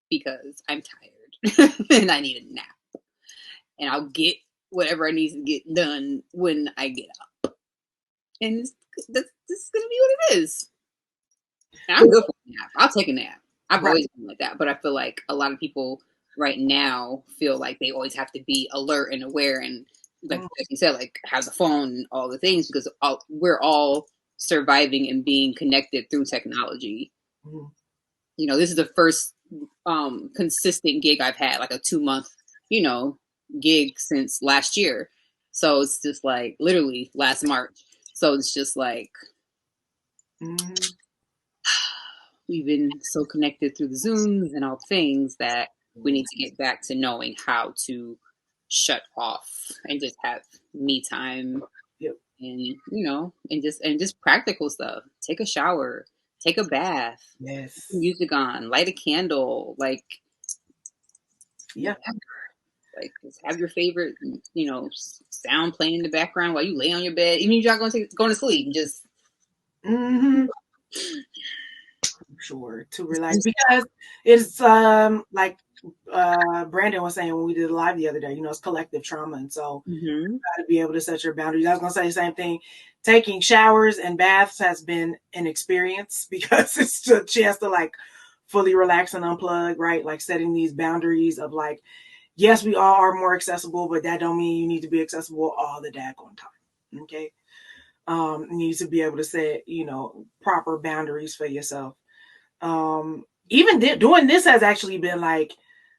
because I'm tired and I need a nap, and I'll get whatever I need to get done when I get up, and this is gonna be what it is. And I'm good for a nap. I'll take a nap. I've always been like that, but I feel like a lot of people right now feel like they always have to be alert and aware, and like you said, like have the phone and all the things because we're all surviving and being connected through technology. This is the first consistent gig I've had, like a 2-month, gig since last year. So it's just like literally last March. So it's just like. We've been so connected through the Zooms and all things that we need to get back to knowing how to shut off and just have me time. And and just practical stuff. Take a shower, take a bath, put music on, light a candle, like just have your favorite, sound playing in the background while you lay on your bed. Even if you're not going to sleep, just sure, to relax, because it's like Brandon was saying when we did live the other day, it's collective trauma, and so you got to be able to set your boundaries. I was gonna say the same thing. Taking showers and baths has been an experience because it's a chance to like fully relax and unplug, right? Like setting these boundaries of like, yes, we all are more accessible, but that don't mean you need to be accessible all the daggone time. Okay. You need to be able to set, proper boundaries for yourself. Even doing this has actually been like,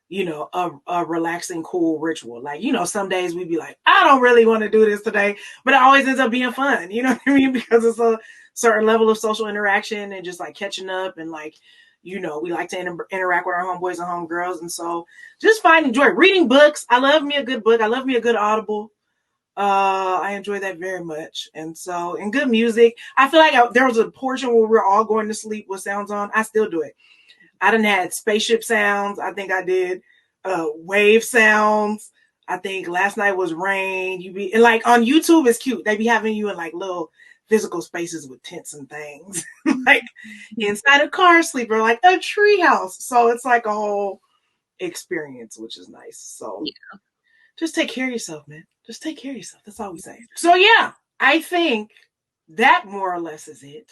a relaxing, cool ritual. Like, some days we'd be like, I don't really want to do this today, but it always ends up being fun. You know what I mean? Because it's a certain level of social interaction and just like catching up and like, we like to interact with our homeboys and homegirls. And so just find joy. Reading books. I love me a good book. I love me a good Audible. I enjoy that very much. And good music. I feel like there was a portion where we're all going to sleep with sounds on. I still do it. I done had spaceship sounds. I think I did wave sounds. I think last night was rain. And like on YouTube, it's cute. They be having you in like little physical spaces with tents and things, like inside a car sleeper, like a tree house. So it's like a whole experience, which is nice. So just take care of yourself, man. Just take care of yourself. That's all we say. So yeah, I think that more or less is it.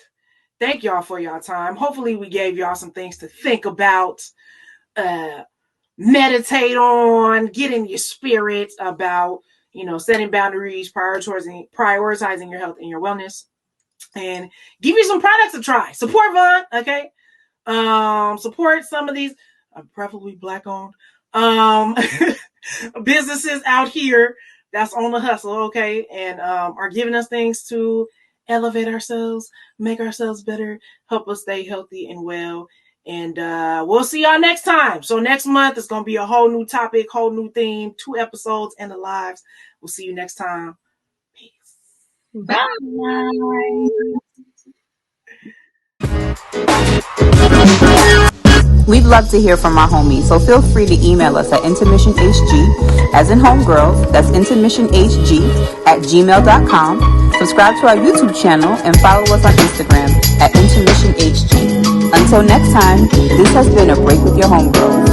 Thank y'all for y'all time. Hopefully we gave y'all some things to think about, meditate on, get in your spirit about, setting boundaries, prioritizing your health and your wellness, and give you some products to try. Support Vaughn, okay? Support some of these, preferably Black owned, businesses out here that's on the hustle, okay? And are giving us things to elevate ourselves, make ourselves better, help us stay healthy and well. And we'll see y'all next time. So next month it's going to be a whole new topic, whole new theme, 2 episodes and the lives. We'll see you next time. Peace. Bye. We'd love to hear from our homies, so feel free to email us at intermissionhg, as in homegirls, that's intermissionhg@gmail.com. Subscribe to our YouTube channel and follow us on Instagram at intermissionhg. Until next time, this has been A Break with Your Homegirls.